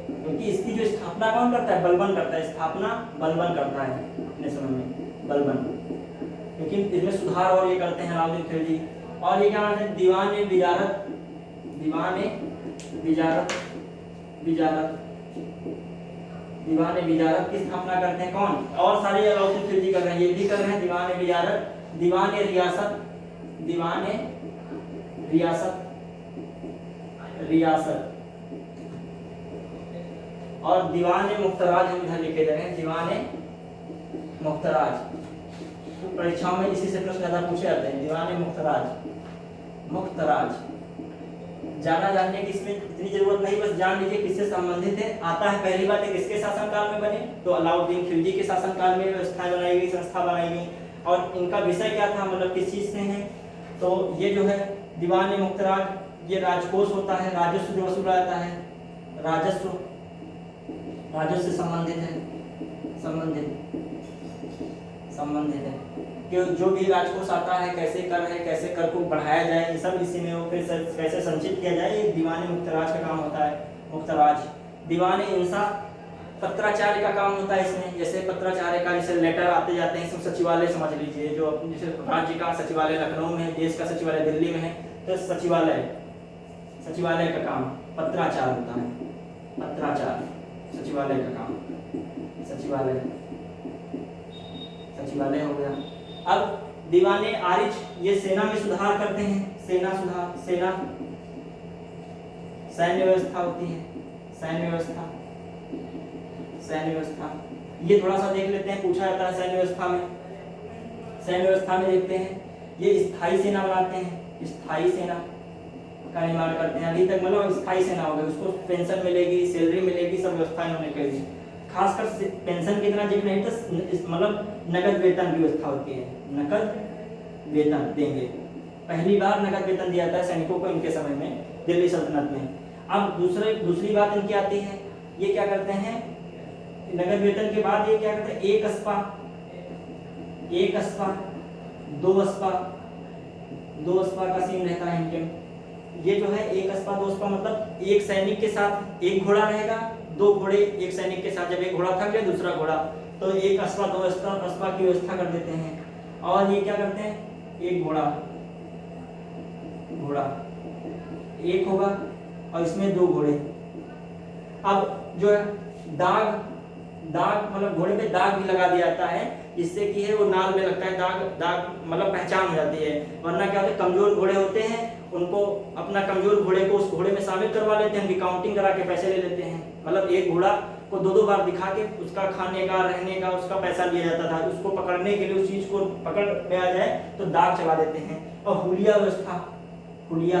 क्योंकि इसकी जो स्थापना कौन करता है, बलबन करता है, स्थापना बलबन करता है अपने समय में, बलबन, लेकिन इसमें सुधार और ये करते हैं अलाउद्दीन खिलजी। और ये क्या करते हैं, दीवान ए विजारत की स्थापना करते हैं कौन, और सारे अलाउद्दीन खिलजी कर रहे हैं, ये भी कर रहे हैं, दीवान ए विजारत, दीवान ए रियासत, और दीवान ए मुख्तराज हम इधर लिखे जा रहे हैं, दीवान ए मुख्तराज, तो परीक्षाओं में इसी से प्रश्न ज्यादा पूछे जाते हैं, दीवान ए मुख्तराज। जाना जानने की इसमें इतनी जरूरत नहीं, बस जान लीजिए किससे संबंधित है। आता है पहली बात है किसके शासनकाल में बने, तो अलाउद्दीन खिलजी के शासनकाल में व्यवस्थाएं बनाई गई, संस्था बनाई गई, और इनका विषय क्या था, मतलब किस चीज से है, तो ये जो है दीवान ए मुख्तराज, ये राजकोष होता है, राजस्व जो वसूला जाता है, राजस्व से संबंधित है कि जो भी राजकोष आता है, कैसे कर को बढ़ाया जाए, ये सब इसी में हो, फिर कैसे संचित किया जाए, ये दीवान ए मुख्तराज का काम होता है, मुख्तराज। दीवान ए इंसा, पत्राचार्य का काम होता है इसमें, जैसे पत्राचार्य का जैसे लेटर आते जाते हैं, इसमें सचिवालय समझ लीजिए, जो जैसे राज्य का सचिवालय लखनऊ में है, देश का सचिवालय दिल्ली में है, तो सचिवालय का काम पत्राचार होता है, पत्राचार सचिवालय का काम, सचिवालय हो गया। अब दीवाने आरिज, ये सेना में सुधार करते हैं, सैन्य व्यवस्था होती है, सैन्य व्यवस्था, ये थोड़ा सा देख लेते हैं, पूछा जाता है सैन्य व्यवस्था में देखते हैं, ये स्थायी सेना बनाते हैं, स्थायी सेना का निर्माण करते हैं। अभी तक मतलब स्थायी सेना हो गई, उसको पेंशन मिलेगी, सैलरी मिलेगी, सब व्यवस्था इन्होंने कर दी। खासकर पेंशन की इतना जिक्र नहीं था, मतलब नगद वेतन की व्यवस्था होती है, नकद वेतन देंगे, पहली बार नगद वेतन दिया जाता है सैनिकों को इनके समय में, दिल्ली सल्तनत में। अब दूसरी बात इनकी आती है, ये क्या करते हैं, नगद वेतन के बाद ये क्या करते हैं, एक अस्पा, दो अस्पा का सीन रहता है इनके। ये जो है एक अस्पा, दो अस्पा मतलब एक सैनिक के साथ एक घोड़ा रहेगा, दो घोड़े एक सैनिक के साथ, जब एक घोड़ा थक जाए दूसरा घोड़ा, तो एक अस्पा, दो अस्पा की व्यवस्था कर देते हैं। और ये क्या करते हैं, एक घोड़ा, घोड़ा एक होगा और इसमें दो घोड़े। अब जो है दाग, दाग मतलब घोड़े पे दाग भी लगा दिया जाता है, जिससे कि है वो नाल में लगता है दाग, दाग मतलब पहचान हो जाती है। वरना क्या होता है, कमजोर घोड़े होते हैं उनको अपना कमजोर घोड़े को उस घोड़े में शामिल करवा लेते हैं, उनकी काउंटिंग करा के पैसे ले लेते हैं। मतलब एक घोड़ा को दो दो बार दिखा के उसका खाने का, रहने का, उसका पैसा लिया जाता था। उसको पकड़ने के लिए, उस चीज को पकड़ में आ जाए तो दाग चला देते हैं। और हुलिया व्यवस्था, हुलिया,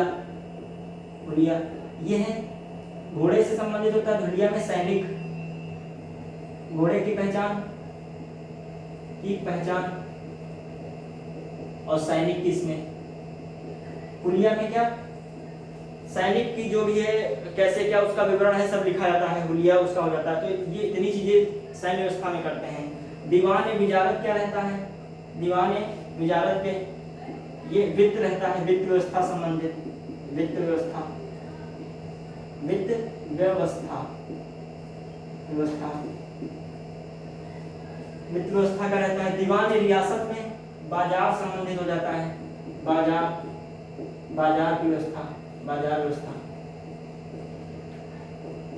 हुलिया ये है घोड़े से संबंधित होता है। हुलिया में सैनिक, घोड़े की पहचान, की पहचान और सैनिक की इसमें। हुलिया में क्या, सैनिक की जो भी है कैसे क्या उसका विवरण है सब लिखा जाता है, हुलिया उसका हो जाता है। तो ये इतनी चीजें सैन्य व्यवस्था में करते हैं। दीवान विजारत क्या रहता है, दीवान विजारत पे ये वित्त रहता है, वित्त व्यवस्था संबंधित, वित्त व्यवस्था, वित्त व्यवस्था, व्यवस्था, वित्त व्यवस्था का रहता है। दीवान रियासत में बाजार संबंधित हो जाता है, बाजार, बाजार की व्यवस्था, बाजार व्यवस्था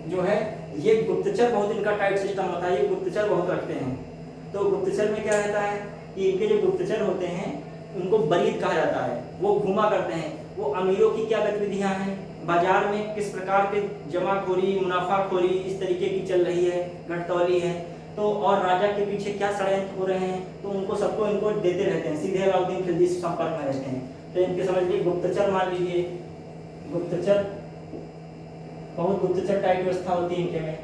जो है ये गुप्तचर बहुत इनका टाइट सिस्टम होता है, ये गुप्तचर बहुत रखते हैं। तो गुप्तचर में क्या रहता है कि इनके जो गुप्तचर होते हैं उनको बरीद कहा जाता है। वो घुमा करते हैं, वो अमीरों की क्या गतिविधियां हैं, बाजार में किस प्रकार के जमाखोरी, मुनाफाखोरी इस तरीके की चल रही है, घटतौली है, तो और राजा के पीछे क्या षड्यंत्र हो रहे हैं, तो उनको सबको इनको देते रहते हैं, सीधे अलाउद्दीन खिलजी से संपर्क में रहते हैं। तो इनके समझ लीजिए गुप्तचर मान लीजिए, गुप्तचर बहुत गुप्तचर टाइप व्यवस्था होती है इनके में।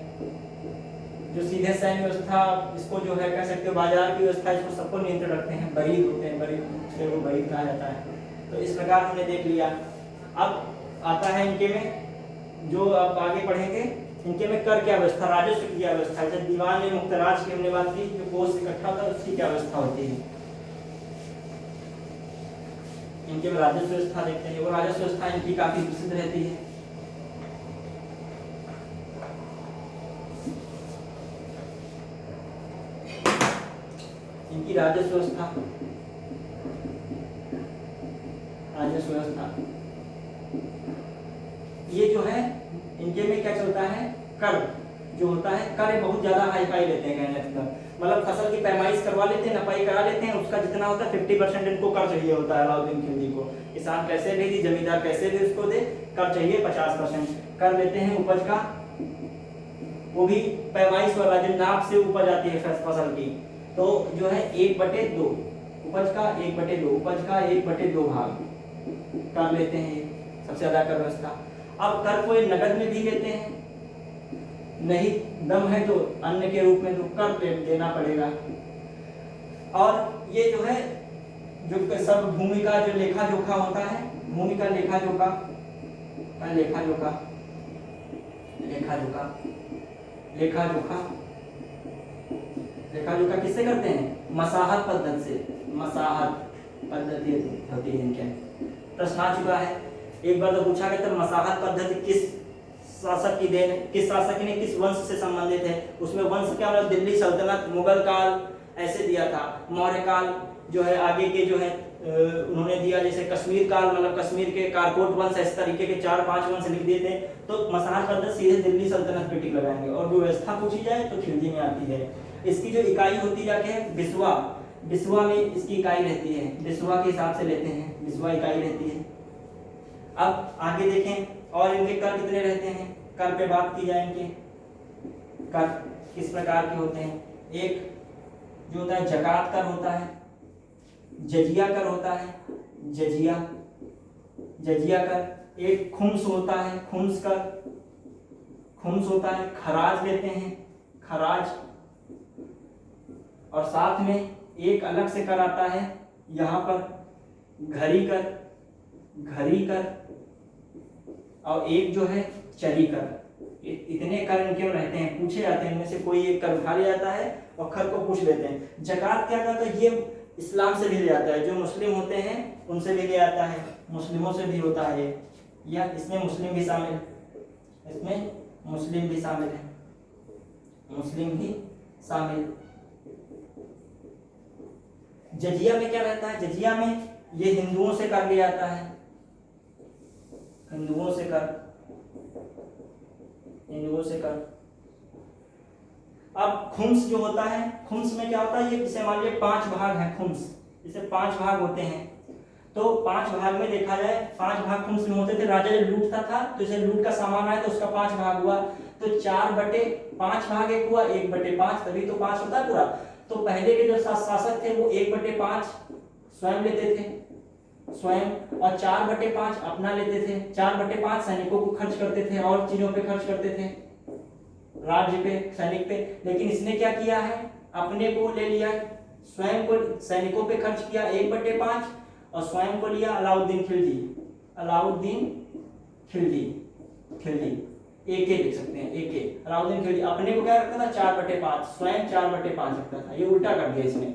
जो सीधे सैन्य व्यवस्था इसको जो है कह सकते हो बाजार की व्यवस्था, इसको सबको नियंत्रण रखते हैं, बरीद होते हैं, बरीद से वो बरीद कहा जाता है। तो इस प्रकार हमने देख लिया। अब आता है इनके में जो आप आगे पढ़ेंगे, इनके में कर क्या व्यवस्था, राजस्व की क्या व्यवस्था है। जब दीवान में मुक्तराज की हमने बात की, जो कोष इकट्ठा होता है उसकी क्या व्यवस्था होती है। इनके में राजस्व व्यवस्था देखते हैं, वो राजस्व व्यवस्था इनकी काफी प्रसिद्ध रहती है। इनकी राजस्व व्यवस्था, राजस्व व्यवस्था ये जो है इनके में क्या चलता है, कर जो होता है, कर बहुत ज्यादा हाई फाई लेते हैं, कहने का मतलब फसल की पैमाइश करवा लेते हैं, नपाई करा लेते हैं, उसका जितना होता है 50% इनको कर चाहिए होता है अलाउद्दीन खिलजी को। किसान पैसे भी दी, जमींदार पैसे भी उसको दे, कर चाहिए 50% कर लेते हैं। उपज का वो भी पैमाइश वाला, जो नाप से उपज आती है फसल की, तो जो है 1/2 उपज का, 1/2 उपज का 1/2 भाग कर लेते हैं, सबसे ज्यादा कर व्यवस्था। अब कर को नगद में भी लेते हैं, नहीं दम है तो अन्न के रूप में तो कर देना पड़ेगा। और ये जो है जो सब भूमि का जो लेखा जोखा होता है, भूमि का लेखा जोखा, लेखा जोखा, लेखा जोखा, लेखा जोखा, लेखा जोखा किससे करते हैं, मसाहत पद्धति से, मसाहत पद्धति होती है इनके। प्रश्न आ चुका है एक बार तो पूछा गया था, मसाहत पद्धति किस शासक की देन, किस शासक ने किस वंश से संबंधित है। उसमें वंश क्या मतलब दिल्ली सल्तनत, मुगल काल ऐसे दिया था, मौर्य काल जो है आगे के जो है उन्होंने दिया, जैसे कश्मीर काल मतलब कश्मीर के कारकोट वंश, इस तरीके के 4-5 वंश लिख दिए थे। तो मसाहत पद्धति सीधे दिल्ली सल्तनत पे टिक लगाएंगे। और जो व्यवस्था पूछी जाए तो खिलजी में आती है। इसकी जो इकाई होती जाके है बिस्वा, बिस्वा में इसकी इकाई रहती है, बिस्वा के हिसाब से लेते हैं, बिस्वा इकाई रहती है। अब आगे देखें और इनके कर कितने रहते हैं, कर पे बात की जाए। इनके कर किस प्रकार के होते हैं, एक जो होता है जकात कर होता है, जजिया कर होता है, जजिया, जजिया कर, एक खुम्स होता है, खुम्स कर, खुम्स होता है, खराज लेते हैं, खराज, और साथ में एक अलग से कर आता है यहाँ पर घरी कर, घरी कर, और एक जो है चली कर। इतने कर इनके रहते हैं, पूछे जाते हैं, इनमें से कोई एक कर उठा लिया जाता है और खर को पूछ लेते हैं। जकात क्या करता है, ये इस्लाम से भी ले जाता है, जो मुस्लिम होते हैं उनसे भी ले आता है, मुस्लिमों से भी होता है, या इसमें मुस्लिम भी शामिल, इसमें मुस्लिम भी शामिल है, मुस्लिम भी शामिल। जजिया में क्या रहता है, जजिया में ये हिंदुओं से कर लिया जाता है, हिंदुओं से कर। अब खुम्स जो होता है, खुम्स में क्या होता है, ये जैसे मान लीजिए 5 भाग हैं खुम्स, जैसे 5 भाग होते हैं, तो 5 भाग में देखा जाए 5 भाग खुम्स में होते थे। राजा जब लूटता था तो जैसे लूट का सामान आया तो उसका 5 भाग हुआ, तो 4/5 भाग एक हुआ, 1/5, तभी तो 5 होता है पूरा। तो पहले के जो शासक थे वो 1/5 स्वयं लेते थे, स्वयं, और 4/5 अपना लेते थे। 4/5 सैनिकों को खर्च करते थे और चीजों पे खर्च करते थे, राज्य पे, सैनिक पे। लेकिन इसने क्या किया है, अपने को ले लिया, स्वयं को सैनिकों पे खर्च किया 1/5 और स्वयं को लिया अलाउद्दीन खिलजी। AK लिख सकते हैं, AK अलाउद्दीन खिलजी। अपने को क्या रखता था 4/5, स्वयं 4/5 रखता था, ये उल्टा कर दिया इसने।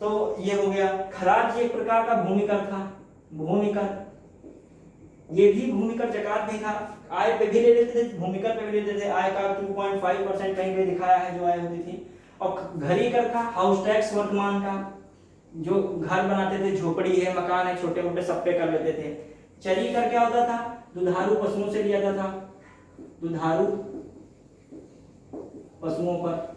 तो ये हो गया। खराज ये एक प्रकार का भूमिकर था, भूमिकर, ये भी भूमिकर जकात भी था। आय पे भी ले लेते थे, भूमिकर पे भी ले लेते थे। आय का 2.5% कहीं पे दिखाया है जो आय होती थी। और घरी कर था, हाउस टैक्स वर्तमान का, जो घर बनाते थे, झोपड़ी है, मकान है, छोटे मोटे सब पे कर लेते थे। चरी कर क्या होता था, दुधारू पशुओं से लिया जाता था, दुधारू पशुओं पर।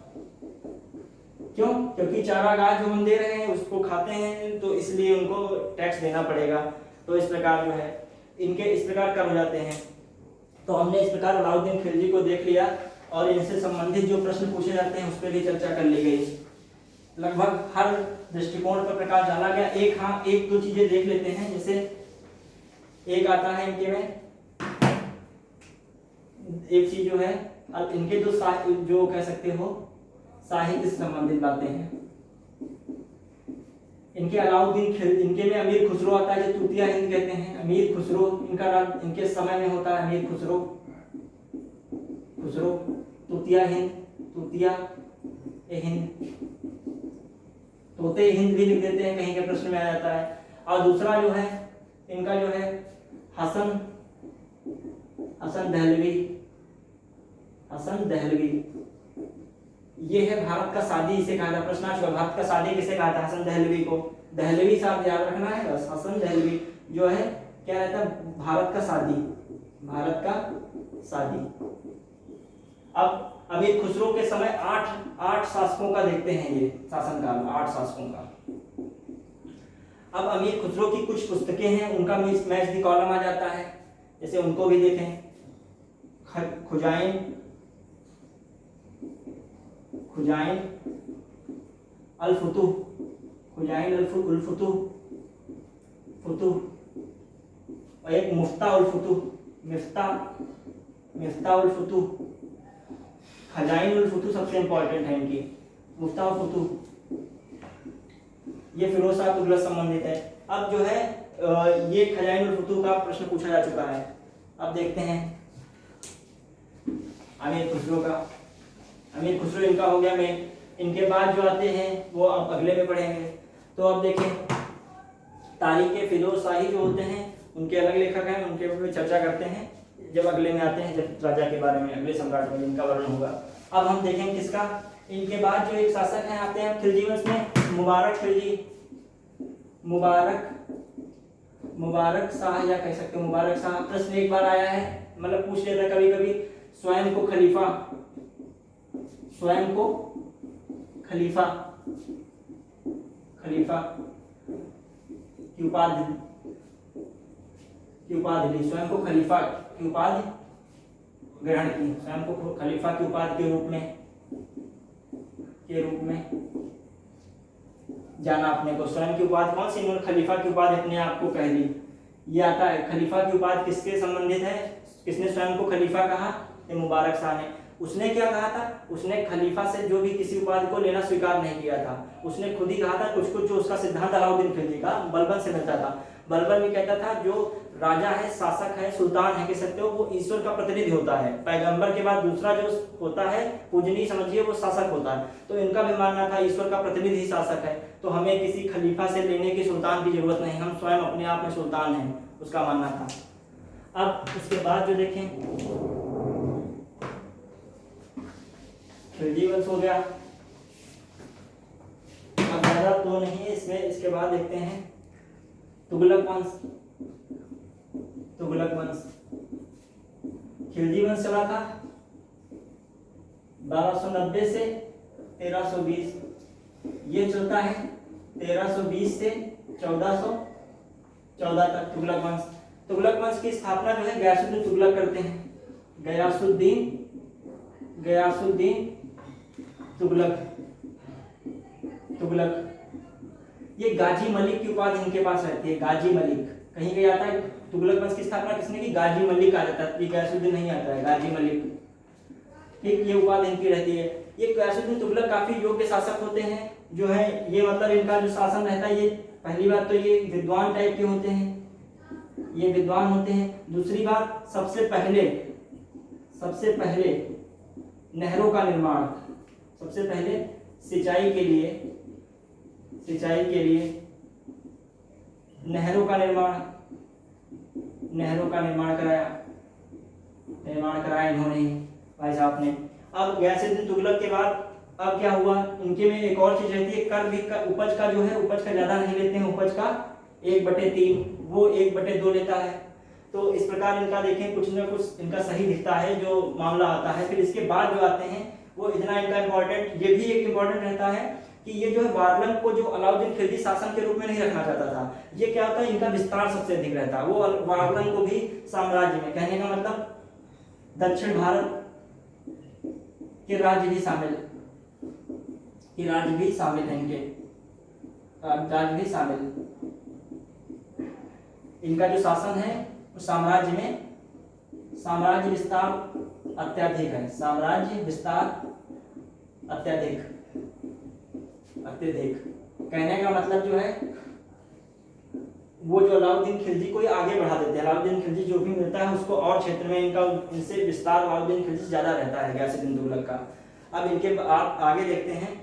क्यों? क्योंकि चारागाह जो हम दे रहे हैं उसको खाते हैं, तो इसलिए उनको टैक्स देना पड़ेगा। तो इस प्रकार जो है इनके इस प्रकार कर हो जाते हैं। तो हमने इस प्रकार अलाउद्दीन खिलजी को देख लिया और इनसे संबंधित जो प्रश्न पूछे जाते हैं उस पर भी चर्चा कर ली गई। लगभग हर दृष्टिकोण पर प्रकाश डाला गया। एक दो चीजें देख लेते हैं। जैसे एक आता है इनके में, एक चीज जो है इनके जो कह सकते हो साहित्य से संबंधित बातें हैं। इनके इनके में अमीर खुसरो आता है, जो तूतिया हिंद कहते हैं। अमीर खुसरो इनका राज इनके समय में होता है। अमीर खुसरो, तूतिया हिंद, तोते हिंद भी लिख देते हैं, कहीं के प्रश्न में आ जाता है। और दूसरा जो है इनका जो है हसन दहलवी, ये है भारत का सादी, इसे कहा था। प्रश्न आ चुका, भारत का सादी किसे कहा था? हसन दहलवी को। दहलवी साहब याद रखना है बस। हसन दहलवी जो है क्या रहता है, भारत का सादी। अब अमीर खुसरो के समय 8 शासकों का देखते हैं, ये शासनकाल 8 शासकों का। अब अमीर खुसरो की कुछ पुस्तकें हैं, उनका मैच द कॉलम आ जाता है, जैसे उनको भी देखें। खुजाइन अल फुतूह, और एक मुफ्ता उल फुतूह, खजाइन उल फुतूह सबसे इंपॉर्टेंट है इनकी। मुफ्ता उल फुतूह ये फिरोज शाह तुगलक संबंधित है। अब जो है ये खजाइन उल फुतूह का प्रश्न पूछा जा चुका है। अब देखते हैं अमीर खुसरो का। अमीर खुसरो इनका हो गया में। इनके बाद जो आते हैं वो अब अगले में पढ़ेंगे। तो अब देखें तारीख फिरोज शाही जो होते हैं उनके अलग लेखक हैं, उनके ऊपर चर्चा करते हैं जब अगले में आते हैं, जब राजा के बारे में, अगले सम्राट में जिनका वर्णन होगा। अब हम देखेंगे किसका, इनके बाद जो एक शासक हैं आते हैं खिलजी वंश में, मुबारक खिलजी, मुबारक शाह या कह सकते हो मुबारक शाह। प्रश्न एक बार आया है, मतलब पूछ लेता कभी कभी, स्वयं को खलीफा की उपाधि ली, स्वयं को खलीफा की उपाधि ग्रहण की, स्वयं को खलीफा की उपाधि के रूप में जाना अपने को। स्वयं की उपाधि कौन सी? इन्होंने खलीफा की उपाधि अपने आप को कह ली। ये आता है खलीफा की उपाधि किसके संबंधित है, किसने स्वयं को खलीफा कहा? ये मुबारक शाह ने। उसने क्या कहा था? उसने खलीफा से जो भी किसी उपाधि को लेना स्वीकार नहीं किया था। उसने खुद ही कहा था कुछ जो उसका सिद्धांत अलाउद्दीन खिलजी का बलबन से मिलता था। बलबन भी कहता था जो राजा है, शासक है, सुल्तान है, कह सकते हो, वो ईश्वर का प्रतिनिधि होता है। पैगंबर के बाद दूसरा जो होता है पूजनीय समझिए वो शासक होता है। तो इनका भी मानना था ईश्वर का प्रतिनिधि ही शासक है, तो हमें किसी खलीफा से लेने की, सुल्तान की जरूरत नहीं, हम स्वयं अपने आप में सुल्तान हैं, उसका मानना था। अब उसके बाद जो देखें खिलजी वंश हो गया। अब ज्यादा तो नहीं है इसमें। इसके बाद देखते हैं तुगलक वंश, तुगलक वंश। खिलजी वंश चला था 1290 से 1320, ये चलता है 1320 से 1414 तक तुगलक वंश। तुगलक वंश की स्थापना जो है गयासुद्दीन तुगलक करते हैं, गयासुद्दीन तुगलक। ये गाजी मलिक की उपाधि इनके पास रहती है, गाजी मलिक। कहीं कहीं आता है तुगलक वंश की स्थापना किसने की, गाजी मलिक आ जाता है, गयासुद्दीन नहीं आता है, गाजी मलिक। ठीक, ये उपाधि इनकी रहती है। ये गयासुद्दीन तुगलक काफी योग्य शासक होते हैं जो है, ये मतलब इनका जो शासन रहता है, ये पहली बात तो ये विद्वान टाइप के होते हैं, ये विद्वान होते हैं। दूसरी बात, सबसे पहले नहरों का निर्माण, सबसे पहले सिंचाई के लिए नहरों का निर्माण कराया इन्होंने ही, भाई साहब ने। अब गयासुद्दीन तुगलक के बाद अब क्या हुआ, इनके में एक और चीज रहती है, कर भी उपज का जो है, उपज का ज्यादा नहीं लेते हैं, उपज का 1/3, वो 1/2 लेता है। तो इस प्रकार इनका देखें कुछ न कुछ इनका सही दिखता है जो मामला आता है। फिर इसके बाद जो आते हैं वो इतना इनका इम्पोर्टेंट, ये भी एक इम्पोर्टेंट रहता है कि ये जो है वारलंग को जो अलाउद्दीन खिलजी शासन के रूप में नहीं रखना चाहता था। ये क्या होता है, इनका विस्तार सबसे अधिक रहता है, वो वारलंग को भी साम्राज्य में, कहने का मतलब दक्षिण भारत के राज्य भी शामिल हैं, इनके राज्य भी शामिल। इनका जो शासन है वो साम्राज्य विस्तार अत्यधिक है, साम्राज्य विस्तार अत्यधिक। कहने का मतलब जो है वो जो अलाउद्दीन खिलजी को आगे बढ़ा देते हैं, अलाउद्दीन खिलजी जो भी मिलता है उसको और क्षेत्र में इनका इनसे विस्तार अलाउद्दीन खिलजी ज्यादा रहता है गयासुद्दीन तुगलक का। अब इनके आप आगे देखते हैं,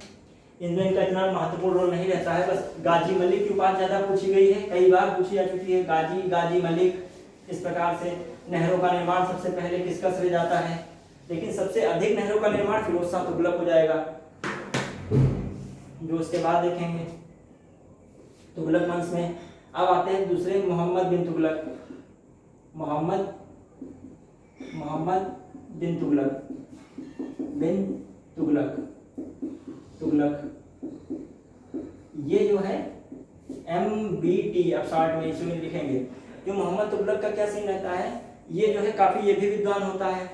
इनमें इनका इतना महत्वपूर्ण रोल नहीं रहता है, बस गाजी मलिक की उपाधि ज्यादा पूछी गई है, कई बार पूछी जा चुकी है, गाजी मलिक। इस प्रकार से नहरों का निर्माण सबसे पहले किसका श्रेय जाता है, लेकिन सबसे अधिक नहरों का निर्माण फिरोज शाह तुगलक हो जाएगा, जो उसके बाद देखेंगे तुगलक वंश में। अब आते हैं दूसरे मोहम्मद बिन तुगलक। ये जो है MBT, अब शॉर्ट में इसमें लिखेंगे। जो मोहम्मद तुगलक का क्या सीन रहता है, ये जो है काफी, ये भी विद्वान होता है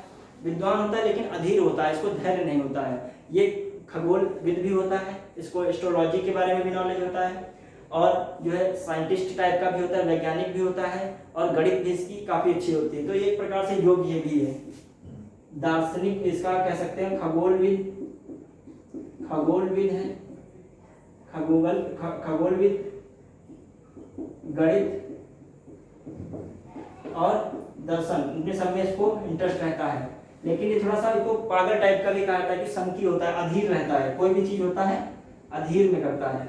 लेकिन अधीर होता है, इसको धैर्य नहीं होता है। ये खगोलविद भी होता है, इसको एस्ट्रोलॉजी के बारे में भी नॉलेज होता है, और जो है साइंटिस्ट टाइप का भी होता है, वैज्ञानिक भी होता है, और गणित भी इसकी काफी अच्छी होती है। तो ये एक प्रकार से योग्य ये भी है, दार्शनिक इसका कह सकते हैं, खगोलविद है, खगोलविद, गणित और दर्शन, इनके सब में इसको इंटरेस्ट रहता है। लेकिन ये थोड़ा सा इसको पागल टाइप का भी कहा जाता है कि संकी होता है, अधीर रहता है, कोई भी चीज होता है अधीर में करता है,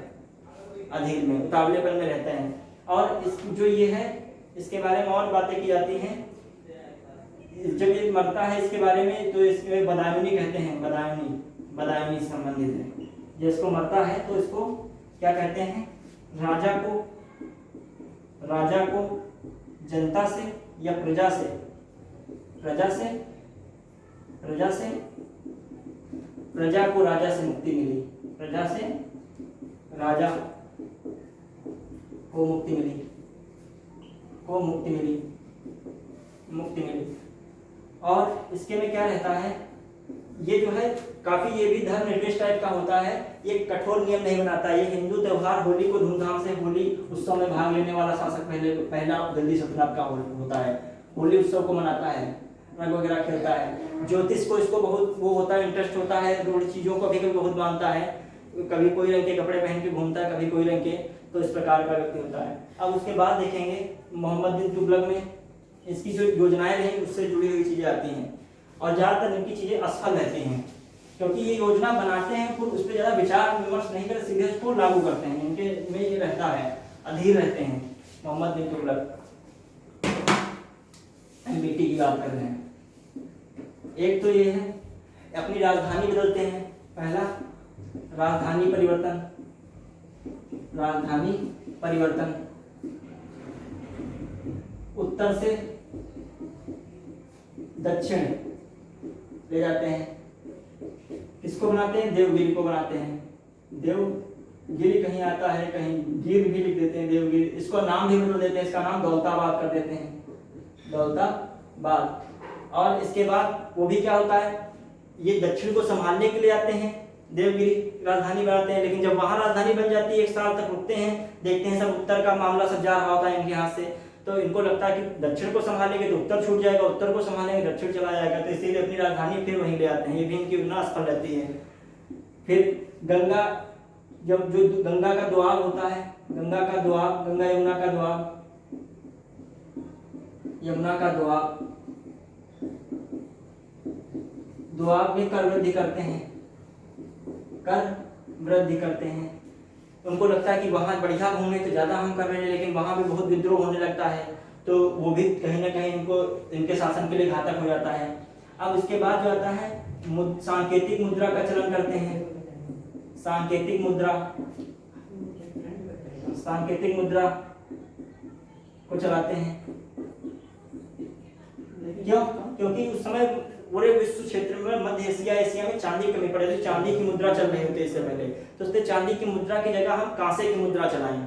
अधीर में, उतावलेपन में रहते हैं। और इस जो ये है, इसके बारे में और बातें की जाती हैं। जब ये मरता है इसके बारे में तो इसमें बदायूनी कहते हैं, बदायूनी संबंधित है। जिसको मरता है तो इसको क्या कहते हैं, राजा को जनता से या प्रजा से प्रजा को राजा से मुक्ति मिली, प्रजा से राजा को मुक्ति मिली। और इसके में क्या रहता है, ये जो है काफी, ये भी धर्मनिरपेक्ष टाइप का होता है, ये कठोर नियम नहीं बनाता है। ये हिंदू त्योहार होली को धूमधाम से, होली उत्सव में भाग लेने वाला शासक पहला दिल्ली सल्तनत का होता है, होली उत्सव को मनाता है, रंग वगैरह खेलता है। ज्योतिष को इसको बहुत वो होता है, इंटरेस्ट होता है, रोड चीजों को भी बहुत मानता है, कभी कोई रंग के कपड़े पहन के घूमता है, कभी कोई रंग के, तो इस प्रकार का व्यक्ति होता है। अब उसके बाद देखेंगे मोहम्मद बिन तुगलक में इसकी जो योजनाएं रही उससे जुड़ी हुई चीजें आती हैं, और ज्यादातर इनकी चीजें असफल रहती हैं, क्योंकि ये योजना बनाते हैं फिर उस पर ज्यादा विचार विमर्श नहीं करते, सीधे उसको लागू करते हैं। इनके में ये रहता है, अधीर रहते हैं। मोहम्मद बिन तुगलक MBT की बात कर रहे हैं। एक तो ये है, अपनी राजधानी बदलते हैं। पहला, राजधानी परिवर्तन। उत्तर से दक्षिण ले जाते हैं। किसको बनाते हैं? देवगिरी को बनाते हैं। देवगिरी कहीं आता है, कहीं गिर भी लिख देते हैं, देवगिरी। इसको नाम भी बदल देते हैं, इसका नाम दौलताबाद कर देते हैं, दौलताबाद। और इसके बाद वो भी क्या होता है, ये दक्षिण को संभालने के लिए आते हैं, देवगिरी राजधानी बनाते हैं। लेकिन जब वहां राजधानी बन जाती है, 1 साल तक रुकते हैं, देखते हैं सब उत्तर का मामला सब जा रहा होता है इनके हाथ से, तो इनको लगता है कि दक्षिण को संभालेंगे तो उत्तर छूट जाएगा, उत्तर को संभालेंगे दक्षिण चला जाएगा, तो इसीलिए अपनी राजधानी फिर वहीं ले आते हैं। ये भी इनकी योजना असफल रहती है। फिर गंगा, जब जो गंगा का दोआब होता है, गंगा का दोआब, गंगा यमुना का दोआब, यमुना का दोआब, दोआब में कर वृद्धि करते हैं, कर वृद्धि करते हैं। उनको लगता है कि वहां बढ़िया भूमि तो ज्यादा हम कर रहे हैं, लेकिन वहां भी बहुत विद्रोह होने लगता है, तो वो भी कहीं ना कहीं इनको, इनके शासन के लिए घातक हो जाता है। अब इसके बाद जो आता है, सांकेतिक मुद्रा का चलन करते हैं, सांकेतिक मुद्रा, सांकेतिक मुद्रा को चलाते हैं। क्यों? क्योंकि उस समय पूरे विश्व क्षेत्र में, मध्य एशिया, एशिया में चांदी की कमी पड़ रही थी, चांदी की मुद्रा चल रही होती इससे पहले, तो उसने चांदी की मुद्रा की जगह हम कांसे की मुद्रा चलाएं।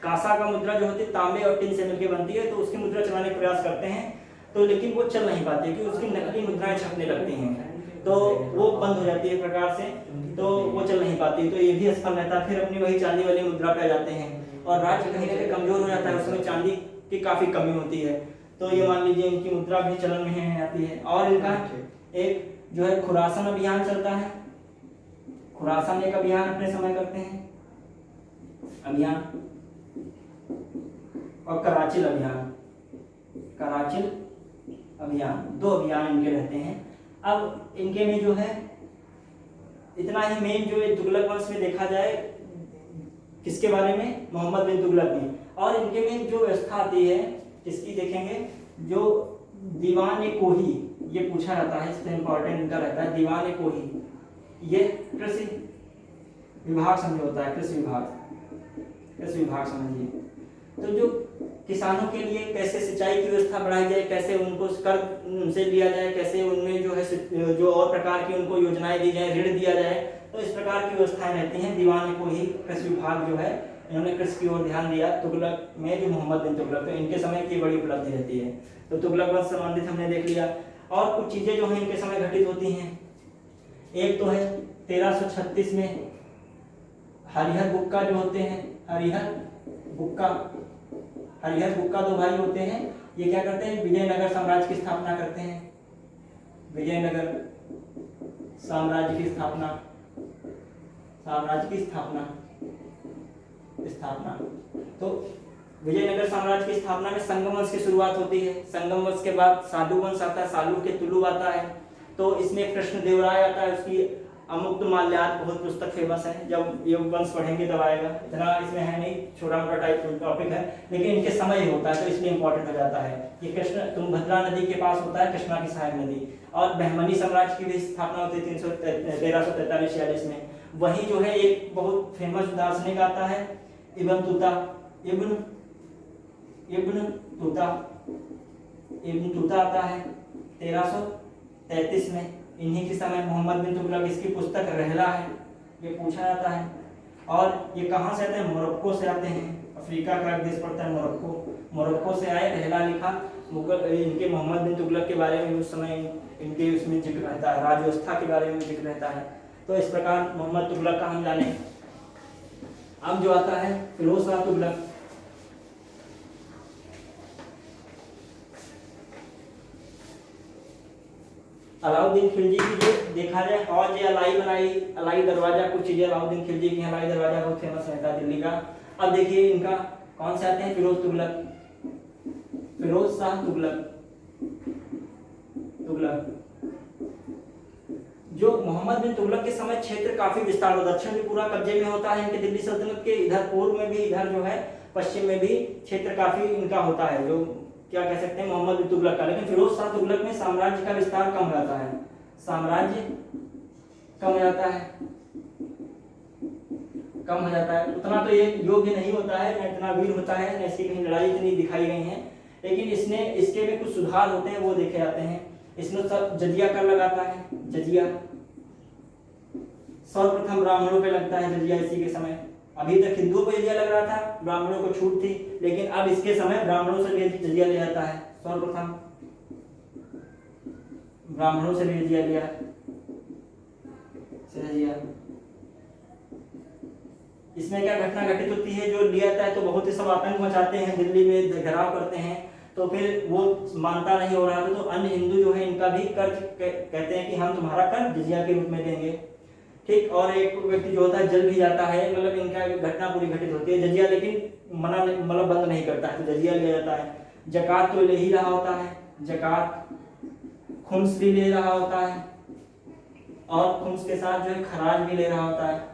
कांसा का मुद्रा जो होती है तांबे और टिन से मिलकर बनती है, तो उसकी मुद्रा चलाने का प्रयास करते हैं, तो लेकिन वो चल नहीं पाती क्योंकि उसकी नकली मुद्राएं छपने लगती हैं, तो वो बंद हो जाती है प्रकार से, तो वो चल नहीं पाती, तो ये भी असफल रहता है। फिर अपनी वही चांदी वाली मुद्रा पे आ जाते हैं और राज्य कहीं ना कहीं कमजोर हो जाता है, उसमें चांदी की काफी कमी होती है, तो ये मान लीजिए इनकी मुद्रा भी चलन में नहीं आती है। और इनका एक जो है खुरासान अभियान चलता है, खुरासान एक अभियान अपने समय करते हैं, अभियान, और कराचिल अभियान, कराचिल अभियान, 2 अभियान इनके रहते हैं। अब इनके में जो है इतना ही मेन जो है तुगलक वंश में देखा जाए, किसके बारे में? मोहम्मद बिन तुगलक में। और इनके में जो व्यवस्था आती है, इसकी देखेंगे, जो दीवान ए कोही, ये पूछा जाता है, इसमें इंपॉर्टेंट इनका रहता है दीवान ए कोही, ये कृषि विभाग समझ होता है, कृषि विभाग, कृषि विभाग समझिए। तो जो किसानों के लिए कैसे सिंचाई की व्यवस्था बढ़ाई जाए, कैसे उनको कर उनसे लिया जाए, कैसे उनमें जो है जो और प्रकार की उनको योजनाएं दी जाए, ऋण दिया जाए, तो इस प्रकार की व्यवस्थाएं रहती हैं। दीवान को ही कृषि विभाग जो है, इन्होंने कृषि की ओर ध्यान दिया तुगलक में, जो मोहम्मद बिन तुगलक, तो इनके समय की बड़ी उपलब्धि रहती है। तो तुगलक वंश संबंधित हमने देख लिया। और कुछ चीजें जो है इनके समय घटित होती हैं, एक तो है 1336 में हरिहर बुक्का जो होते हैं, हरिहर बुक्का, हरिहर बुक्का 2 भाई होते हैं, ये क्या करते हैं? विजयनगर साम्राज्य की स्थापना करते हैं, विजयनगर साम्राज्य की स्थापना, साम्राज्य की स्थापना, स्थापना। तो विजयनगर साम्राज्य की स्थापना में संगम वंश की शुरुआत होती है। संगम वंश के बाद सालू वंश आता है, सालू के तुलु आता है, तो इसमें कृष्णदेवराय आता है, उसकी अमुक्त माल्यार्थ बहुत पुस्तक फेमस है, जब ये वंश पढ़ेंगे तब आएगा, इतना इसमें है नहीं, छोटा मोटा टाइप टॉपिक है, लेकिन इनके समय ही होता है तो इसलिए इंपॉर्टेंट हो जाता है। ये कृष्ण तुंगभद्रा नदी के पास होता है, कृष्णा की सहायक नदी। और बहमनी साम्राज्य की भी स्थापना होती है 1343-46 में। वही जो है एक बहुत फेमस दार्शनिक आता है इब्न तुता, इब्न तुता आता है 1333 में। इन्हीं के समय मोहम्मद बिन तुगलक, इसकी पुस्तक रहला है, ये पूछा जाता है। और ये कहाँ से आते हैं? मोरक्को से आते हैं, अफ्रीका का एक देश पड़ता है मोरक्को, मोरक्को से आए, रहला लिखा। मुगल इनके मोहम्मद बिन तुगलक के बारे में उस समय इनके उसमें जिक्र रहता है, राज व्यवस्था के बारे में जिक्र रहता है। तो इस प्रकार मोहम्मद तुगलक का हम जाने। अब जो आता है फिरोज शाह तुगलक, अलाउद्दीन खिलजी की जो देखा जाए हौज या अलाई बनाई, अलाई दरवाजा, कुछ चीजें अलाउद्दीन खिलजी की, अलाई दरवाजा बहुत फेमस रहता है दिल्ली का। अब देखिए इनका कौन से आते हैं? फिरोज तुगलक, फिरोज शाह तुगलक, जो मोहम्मद बिन तुगलक के समय क्षेत्र काफी विस्तार होता है, दक्षिण भी पूरा कब्जे में होता है इनके दिल्ली सल्तनत के, इधर पूर्व में भी, इधर जो है पश्चिम में भी क्षेत्र काफी इनका होता है, जो क्या कह सकते हैं मोहम्मद बिन तुगलक का। लेकिन फिरोज शाह तुगलक में साम्राज्य का विस्तार कम हो जाता है, साम्राज्य कम हो जाता है, कम हो जाता है, उतना तो ये योग्य नहीं होता है, न इतना वीर होता है, न इसकी कहीं लड़ाई इतनी दिखाई गई है। लेकिन इसने इसके में कुछ सुधार होते हैं, वो देखे जाते हैं। इसमें सब जजिया कर लगाता है, जजिया सर्वप्रथम ब्राह्मणों पे लगता है जजिया इसी के समय। अभी तक हिंदुओं को जजिया लग रहा था, ब्राह्मणों को छूट थी, लेकिन अब इसके समय ब्राह्मणों से भी जजिया लिया जाता है। सर्वप्रथम ब्राह्मणों से भी जजिया लिया, जजिया। इसमें क्या घटना घटित होती है, जो लिया जाता है तो बहुत ही सब आतंक मचाते हैं, दिल्ली में घेराव करते हैं, तो फिर वो मानता नहीं हो रहा था, तो अन्य हिंदू जो है इनका भी कर्ज कहते हैं कि हम तुम्हारा कर्ज जजिया के रूप में देंगे, ठीक। और एक व्यक्ति जो होता है जल भी जाता है, मतलब इनका घटना पूरी घटित होती है। जजिया लेकिन मना मतलब बंद नहीं करता है, तो जजिया लिया जाता है। जकात तो ले ही रहा होता है, जकात, खुम्स भी ले रहा होता है, और खुम्स के साथ जो है खराज भी ले रहा होता है।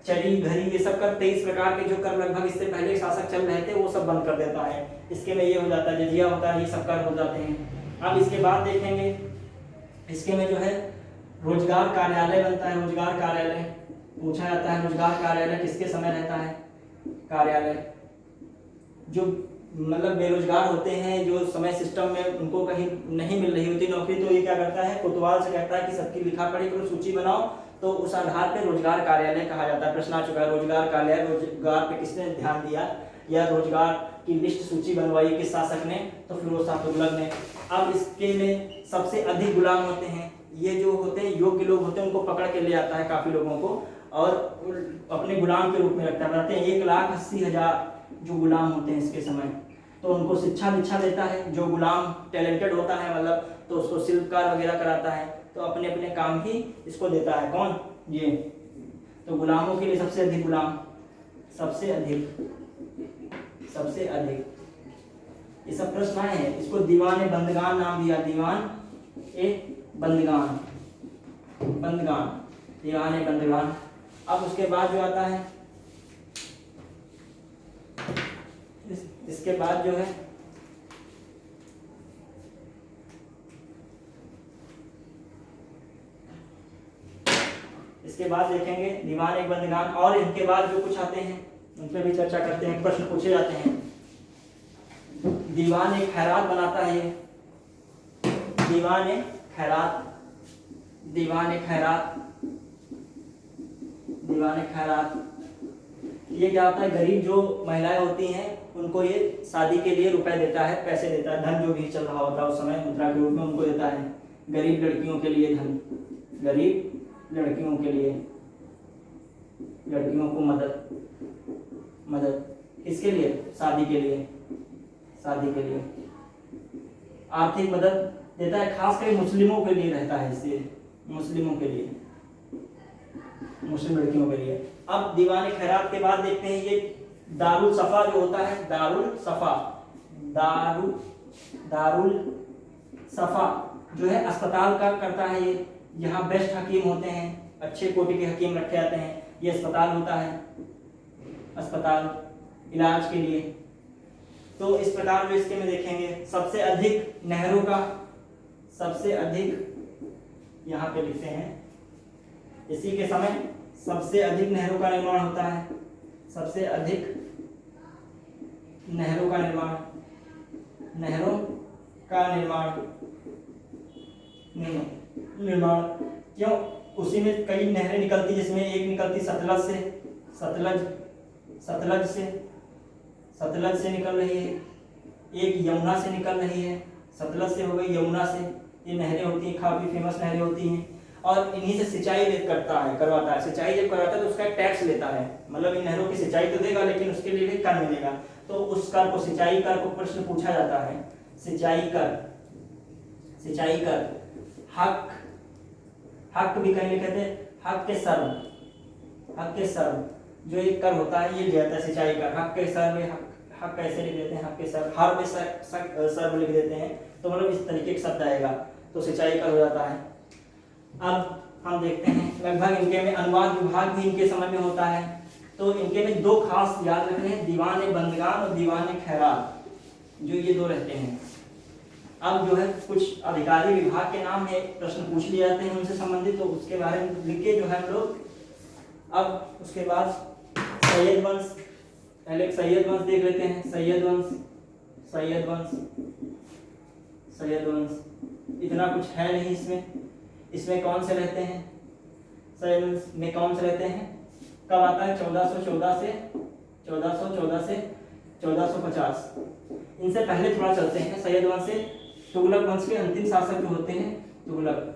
चरी, घरी, ये सब कर 23 प्रकार के जो कर लगभग इससे पहले शासक चल रहे थे वो सब बंद कर देता है। इसके में ये हो जाता है, जजिया होता है, ये सब कर हो जाते हैं। अब इसके बाद देखेंगे, इसके में जो है रोजगार कार्यालय बनता है। रोजगार कार्यालय पूछा जाता है, रोजगार कार्यालय किसके समय रहता है? कार्यालय जो मतलब बेरोजगार होते हैं, जो समय सिस्टम में उनको कहीं नहीं मिल रही होती नौकरी, तो ये क्या करता है, कोतवाल से कहता है कि सबकी लिखा पढ़ी करो, सूची बनाओ, तो उस आधार पर रोजगार कार्यालय कहा जाता है। प्रश्न आ चुका है, रोजगार कार्यालय, रोजगार पे किसने ध्यान दिया, या रोजगार की लिस्ट सूची बनवाई किस शासक ने? तो फिरोज शाह तुगलक ने। अब इसके में सबसे अधिक गुलाम होते हैं, ये जो होते हैं योग्य लोग होते हैं, उनको पकड़ के ले आता है काफी लोगों को, और अपने गुलाम के रूप में रखता है। बताते हैं 1,80,000 जो गुलाम होते हैं इसके समय, तो उनको शिक्षा दीक्षा देता है। जो गुलाम टैलेंटेड होता है मतलब, तो उसको शिल्पकार वगैरह कराता है, तो अपने अपने काम ही इसको देता है। कौन? ये। तो गुलामों के लिए सबसे अधिक गुलाम, सबसे अधिक ये सब प्रश्न आए हैं। इसको दीवान ए बंदगान नाम दिया, दीवान ए बंदगान, दीवान ए बंदगान। अब उसके बाद जो आता है, इसके बाद जो है इसके बाद देखेंगे दीवान एक बंदगान, और इनके बाद जो कुछ आते हैं उन पर भी चर्चा करते हैं, प्रश्न पूछे जाते हैं। दीवान एक खैरात बनाता है, ये दीवान एक खैरात, दीवान एक खैरात, दीवान एक खैरात। ये क्या होता है, गरीब जो महिलाएं होती हैं उनको ये शादी के लिए रुपए देता है, पैसे देता है, धन जो भी चल रहा होता है उस समय मुद्रा के रूप में उनको देता है। गरीब लड़कियों के लिए धन, गरीब लड़कियों के लिए, लड़कियों को मदद किसके लिए? शादी के लिए, शादी के लिए आर्थिक मदद देता है, खास कर मुस्लिमों के लिए रहता है, इससे मुस्लिमों के लिए, मुस्लिम लड़कियों के लिए। अब दीवान खैरात के बाद देखते हैं ये दारुल सफा जो होता है, दारुल सफा, दारुल सफा जो है अस्पताल का करता है ये, यहाँ बेस्ट हकीम होते हैं, अच्छे कोटि के हकीम रखे जाते हैं, ये अस्पताल होता है, अस्पताल इलाज के लिए। तो इस प्रकार जो इसके में देखेंगे सबसे अधिक नहरों का, सबसे अधिक यहाँ पे लिखते हैं, इसी के समय सबसे अधिक नहरों का निर्माण होता है, सबसे अधिक नहरों का निर्माण, नहरों का निर्माण क्यों? उसी में कई नहरें निकलती, जिसमें एक निकलती सतलज से, सतलज से निकल रही है, एक यमुना से निकल रही है, सतलज से हो गई, यमुना से, ये नहरें होती हैं, काफी फेमस नहरें होती हैं, और इन्हीं से सिंचाई करवाता है। सिंचाई जब करवाता है तो उसका टैक्स लेता है, मतलब इन नहरों की सिंचाई तो देगा लेकिन उसके लिए भी कर मिलेगा, तो उस कर को, सिंचाई कर को प्रश्न पूछा जाता है। सिंचाई कर हक भी कहीं कहते हैं, हक के सर्व जो एक कर होता है ये लिया जाता है सिंचाई कर। हक के सर्व में हक कैसे लिख देते हैं, हक के सर्व, हर में सर्व लिख देते हैं, तो मतलब इस तरीके का शब्द आएगा, तो सिंचाई कर हो जाता है। अब हम देखते हैं लगभग इनके में अनुवाद विभाग भी इनके समय में होता है, तो इनके में दो खास याद रखने हैं, दीवान बंदगान और दीवान खैरात, जो ये दो रहते हैं। अब जो है कुछ अधिकारी विभाग के नाम है, प्रश्न पूछ लिए जाते हैं उनसे संबंधित, तो उसके बारे में लिख के जो है हम लोग। अब उसके बाद सैयद वंश, पहले सैयद वंश देख लेते हैं। सैयद वंश, सैयद वंश इतना कुछ है नहीं इसमें। इसमें कौन से रहते हैं, सैयद वंश में कौन से रहते हैं, कब आता है 1414 से 1450। इनसे पहले थोड़ा चलते हैं। सैयद वंश से तुगलक वंश के अंतिम शासक जो होते हैं, तुगलक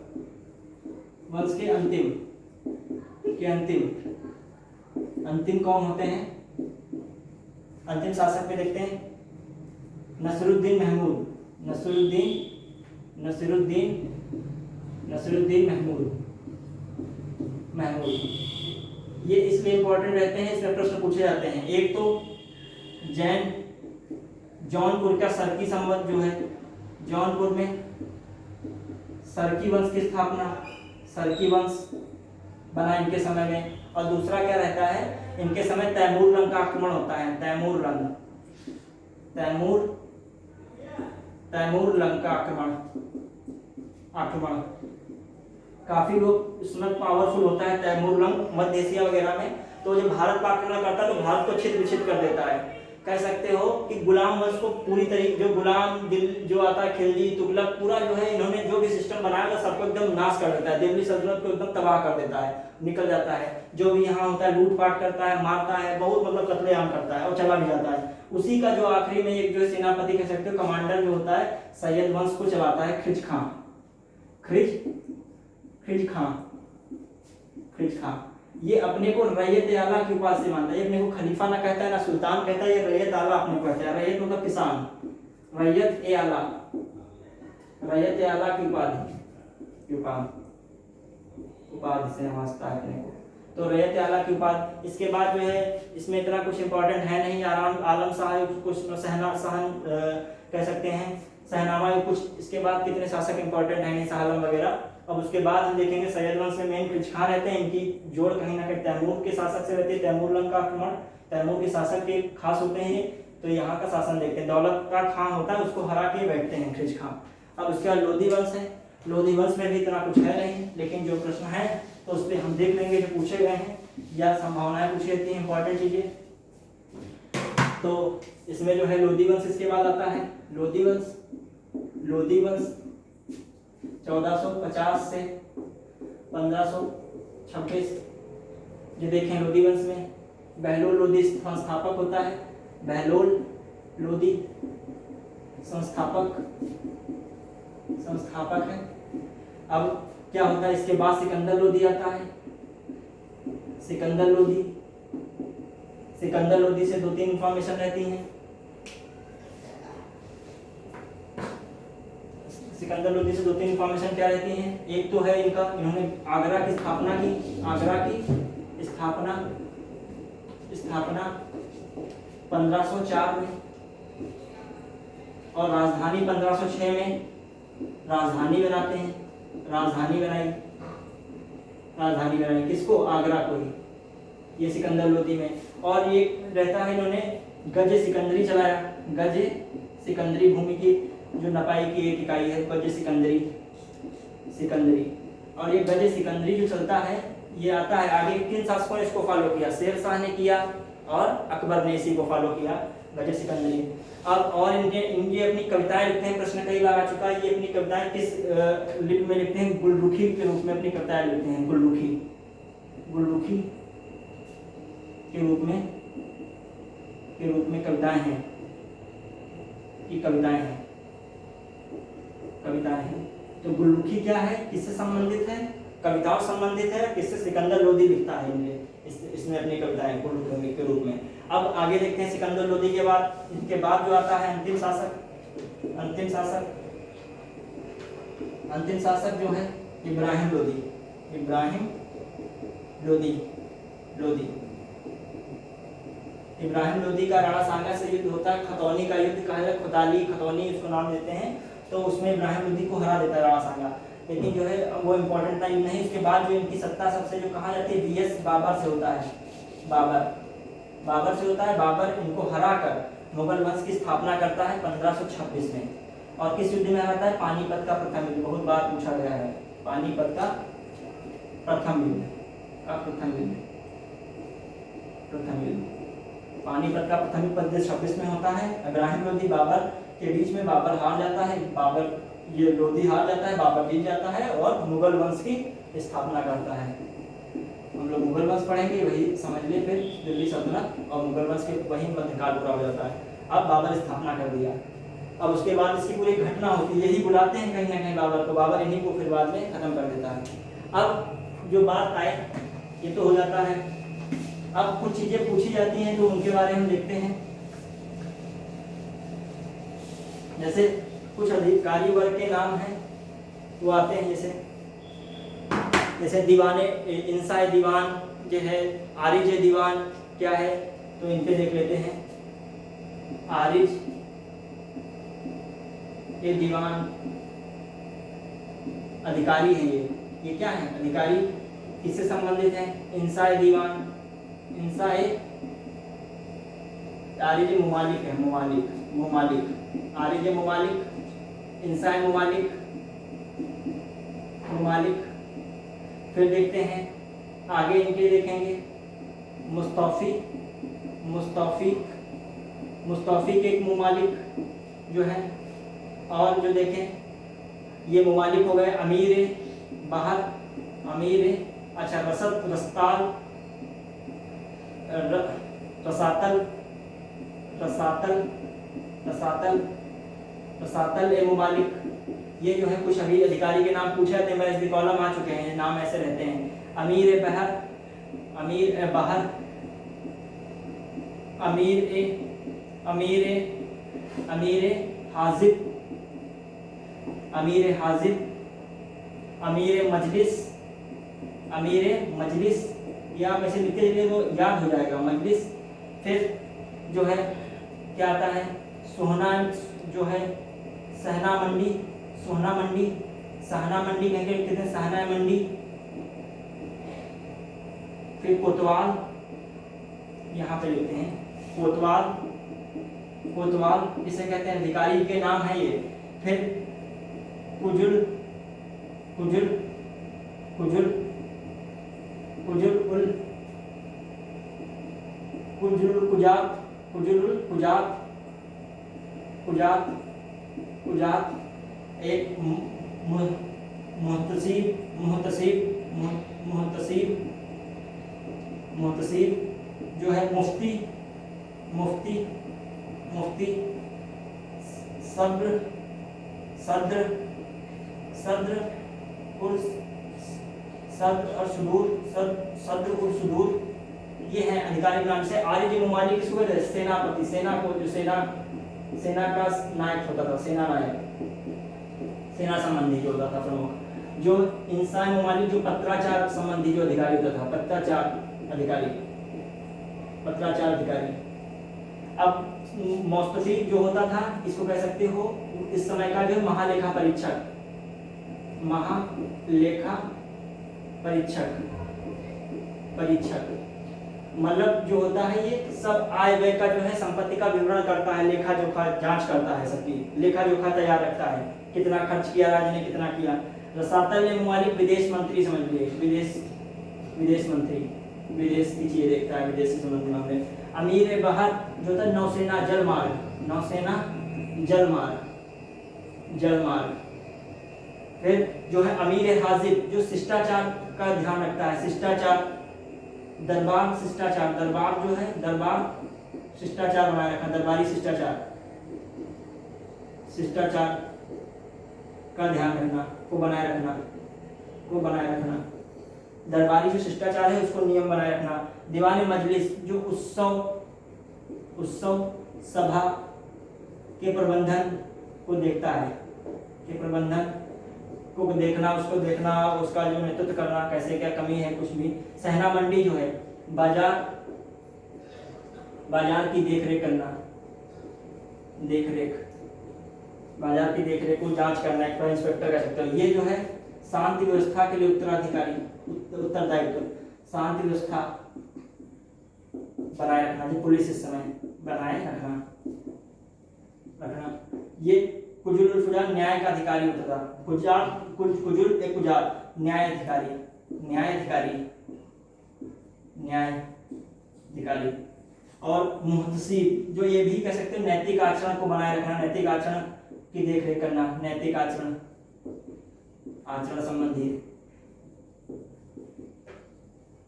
वंश के अंतिम कौन होते हैं, अंतिम शासक पे देखते हैं नसरुद्दीन महमूद। ये इसलिए इंपॉर्टेंट रहते हैं, इसमें प्रश्न पूछे जाते हैं। एक तो जौनपुर का सरकी संवत जो है, जौनपुर में सरकी वंश की स्थापना, सरकी वंश बना इनके समय में। और दूसरा क्या रहता है, इनके समय तैमूर रंग का आक्रमण होता है, तैमूर रंग का आक्रमण। काफी लोग इसमें पावरफुल होता है तैमूर रंग मध्य एशिया वगैरह में। तो जब भारत पर आक्रमण करता है तो भारत को छिन्न विच्छिन्न कर देता है। कह सकते हो कि गुलाम वंश को पूरी तरीके, जो गुलाम दिल जो आता है, खिलजी तुगलक, पूरा जो है इन्होंने जो भी सिस्टम बनाया था सबको एकदम नाश कर देता है, दिल्ली सल्तनत को एकदम तबाह कर देता है, निकल जाता है। जो भी यहाँ होता है लूटपाट करता है, मारता है, बहुत मतलब कत्लेआम करता है और चला भी जाता है। उसी का जो आखिरी में एक जो सेनापति कह सकते हो, कमांडर जो होता है, सैयद वंश को चलाता है खिज खां। ये अपने को रैयत आला की उपाधि से मानता है। ये अपने को खलीफा ना कहता है ना सुल्तान कहता है, ये रैयत आला अपने को कहता है। रैयत मतलब किसान, रैयत आला की उपाधि से समझता है अपने को, तो रैयत आला की उपाधि। इसके बाद जो है इसमें इतना कुछ इंपॉर्टेंट है नहीं। आलम शाह कुछ कह सकते हैं, शहनामा कुछ। इसके बाद कितने शासक इंपॉर्टेंट है नहीं, शाह आलम वगैरह। अब उसके बाद हम देखेंगे सैयद वंश में मेन खिज खां रहते हैं। इनकी जोड़ कहीं ना कहीं तैमूर के शासक से रहती है, तैमूर रंग का आक्रमण, तैमूर के शासक के खास होते हैं। तो यहाँ का शासन देखते हैं, दौलत का खां होता है, उसको हरा के बैठते हैं खिज खां। अब उसके बाद लोधी वंश है। लोधी वंश में भी इतना कुछ है नहीं, लेकिन जो प्रश्न है तो उस पर हम देख लेंगे जो पूछे गए हैं या संभावनाएं पूछी जाती हैं, इंपॉर्टेंट चीजें। तो इसमें जो है लोधी वंश इसके बाद आता है। लोधी वंश 1450 से 1526। ये देखें लोधी वंश में बहलोल लोधी संस्थापक होता है, बहलोल लोधी संस्थापक है। अब क्या होता है, इसके बाद सिकंदर लोधी आता है। सिकंदर लोधी से 2-3 इंफॉर्मेशन रहती हैं। सिकंदर लोधी से 2-3 इंफॉर्मेशन क्या रहती हैं। एक तो है इन्होंने आगरा की स्थापना 1504 में, और राजधानी 1506 में राजधानी बनाते हैं। राजधानी बनाई किसको, आगरा को ही, ये सिकंदर लोधी में। और ये रहता है, इन्होंने गज सिकंदरी चलाया। गज सिकंदरी भूमि की जो नपाई की एक इकाई है, गज सिकंदरी। और ये गज सिकंदरी जो चलता है, ये आता है आगे किन शासकों ने इसको फॉलो किया, शेर शाह ने किया और अकबर ने इसी को फॉलो किया, गज सिकंदरी। अब और इनकी अपनी कविताएं लिखते हैं, प्रश्न कई बार आ चुका है। ये अपनी कविताएं किस लिपि में लिखते हैं, गुलरुखी के रूप में अपनी कविताएं लिखते हैं। गुलरुखी के रूप में कविताएं हैं। तो गुलरुखी क्या है, किससे संबंधित है, कविताओं संबंधित है, किससे, सिकंदर लोधी लिखता है इसमें अपनी कविताएं गुलरुखी के रूप में। अब आगे देखते हैं सिकंदर लोधी के बाद, इनके बाद जो आता है अंतिम शासक जो है इब्राहिम लोधी का राणा सांगा से युद्ध होता है। खतौनी का युद्ध कहा जाता है, खतौनी उसको नाम देते हैं। तो उसमें इब्राहिम लोधी को हरा देता है राणा सांगा, लेकिन जो है वो इम्पोर्टेंट टाइम नहीं। उसके बाद जो इनकी सत्ता सबसे जो कहा जाती है बीएस बाबर से होता है। बाबर इनको हराकर मुगल वंश की स्थापना करता है 1526 में। और किस युद्ध में हराता है, पानीपत का प्रथम युद्ध। बहुत बार पूछा गया है, पानीपत का प्रथम युद्ध। पानीपत का प्रथम युद्ध 1526 में होता है। इब्राहिम लोधी बाबर के बीच में बाबर हार जाता है, ये लोधी हार जाता है, बाबर जीत जाता है और मुगल वंश की स्थापना करता है। हम लोग मुगल वंश पढ़ेंगे, वही समझ लिए, फिर दिल्ली सल्तनत और मुगल वंश के वही मध्यकाल पूरा हो जाता है। अब बाबर स्थापना कर दिया, अब उसके बाद इसकी पूरी घटना होती है, यही बुलाते हैं कहीं ना कहीं बाबर को, बाबर इन्हीं को फिर बाद में खत्म कर देता है। अब जो बात आए ये तो हो जाता है, अब कुछ चीजें पूछी जाती हैं तो उनके बारे में देखते हैं। जैसे कुछ अधिकारी वर्ग के नाम हैं वो आते हैं, जैसे दीवाने, इंसाए दीवान जो है, आरिज दीवान क्या है, तो इनके देख लेते हैं। आरिज ये दीवान अधिकारी है, ये क्या है, अधिकारी किससे संबंधित है, इंसाए दीवान, इंसाए आरिज मुमालिक है, मुमालिक आरिज मुमालिक, इंसाए मुमालिक, फिर देखते हैं आगे इनके देखेंगे, मुस्तौफिक एक मुमालिक जो है, और जो देखें ये मुमालिक हो गए अमीर बाहर, अच्छा रसातल ए मुमालिक, ये जो है कुछ अभी अधिकारी के नाम पूछे थे, मैं इस कॉलम आ चुके हैं, नाम ऐसे रहते हैं। अमीर बहर, अमीर हाजिब, अमीर मजलिस, या आप ऐसे लिखते चलिए वो याद हो जाएगा, मजलिस। फिर जो है क्या आता है, सोहना जो है, सहना मंडी कहेंगे, लिखते थे सहना मंडी। फिर कोतवाल, यहाँ पे लिखते हैं कोतवाल इसे कहते हैं, अधिकारी के नाम है ये। फिर कुजुल कुजात, एक मुहतसिब जो है, मुफ्ती, सद्र और सुदूर, ये है अधिकारी नाम से। आरिज मुमालिक इसको कहते हैं सेनापति, सेना को जो सेना का नायक होता था, सेना नायक, सेना संबंधी जो होता था प्रमुख। जो इंसान मुमालिक जो पत्राचार संबंधी जो अधिकारी होता था, पत्राचार अधिकारी। अब मौस्तफी जो होता था, इसको कह सकते हो इस समय का जो महालेखा परीक्षक, मतलब जो होता है ये सब आय व्यय का जो है संपत्ति का विवरण करता है, लेखा जोखा जांच करता है, सबकी लेखा जोखा तैयार रखता है, कितना खर्च किया राज्य ने, कितना किया। रसातल ने मुमालिक विदेश मंत्री समझ लिए, विदेश मंत्री, विदेश की चीजें देखता है, विदेश से संबंधित मामले। अमीर बहर जो था नौसेना जलमार्ग। फिर जो है अमीर हाजिब जो शिष्टाचार का ध्यान रखता है, शिष्टाचार, दरबार जो है, शिष्टाचार बनाए रखना, दरबारी शिष्टाचार का ध्यान रखना, को बनाए रखना। दरबारी जो शिष्टाचार है उसको नियम बनाए रखना। दीवान मजलिस जो उत्सव सभा के प्रबंधन को देखता है, के प्रबंधन को देखना, उसको देखना, उसका जो नेतृत्व करना, कैसे क्या कमी है कुछ भी। सहना मंडी जो है बाजार की देखरेख करना, बाजार की देखरेख को जांच करना, एक इंस्पेक्टर कह सकते हो। ये जो है शांति व्यवस्था के लिए उत्तरदायित्व, शांति व्यवस्था बनाए रखना, जो पुलिस इस समय बनाए रखना। ये कुजुल फुजान न्याय का अधिकारी होता था, कुजुल एक कुजाल न्याय अधिकारी। और मुहतसिब, जो ये भी कह सकते हैं नैतिक आचरण को बनाए रखना, नैतिक आचरण की देख रेख करना, नैतिक आचरण, आचरण संबंधी।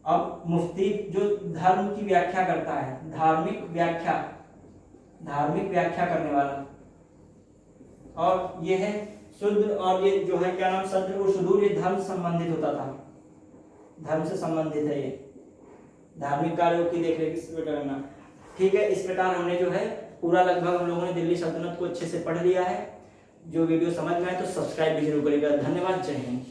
अब मुफ्ती जो धर्म की व्याख्या करता है, धार्मिक व्याख्या, धार्मिक व्याख्या करने वाला। और ये है शुद्ध, और ये जो है क्या नाम, सद्र और सुदूर, ये धर्म संबंधित होता था, धर्म से संबंधित है ये, धार्मिक कार्यों की देखरेख इस प्रकार करना। ठीक है, इस प्रकार हमने जो है पूरा लगभग हम लोगों ने दिल्ली सल्तनत को अच्छे से पढ़ लिया है। जो वीडियो समझ में आए तो सब्सक्राइब भी जरूर करिएगा। धन्यवाद, जय हिंद।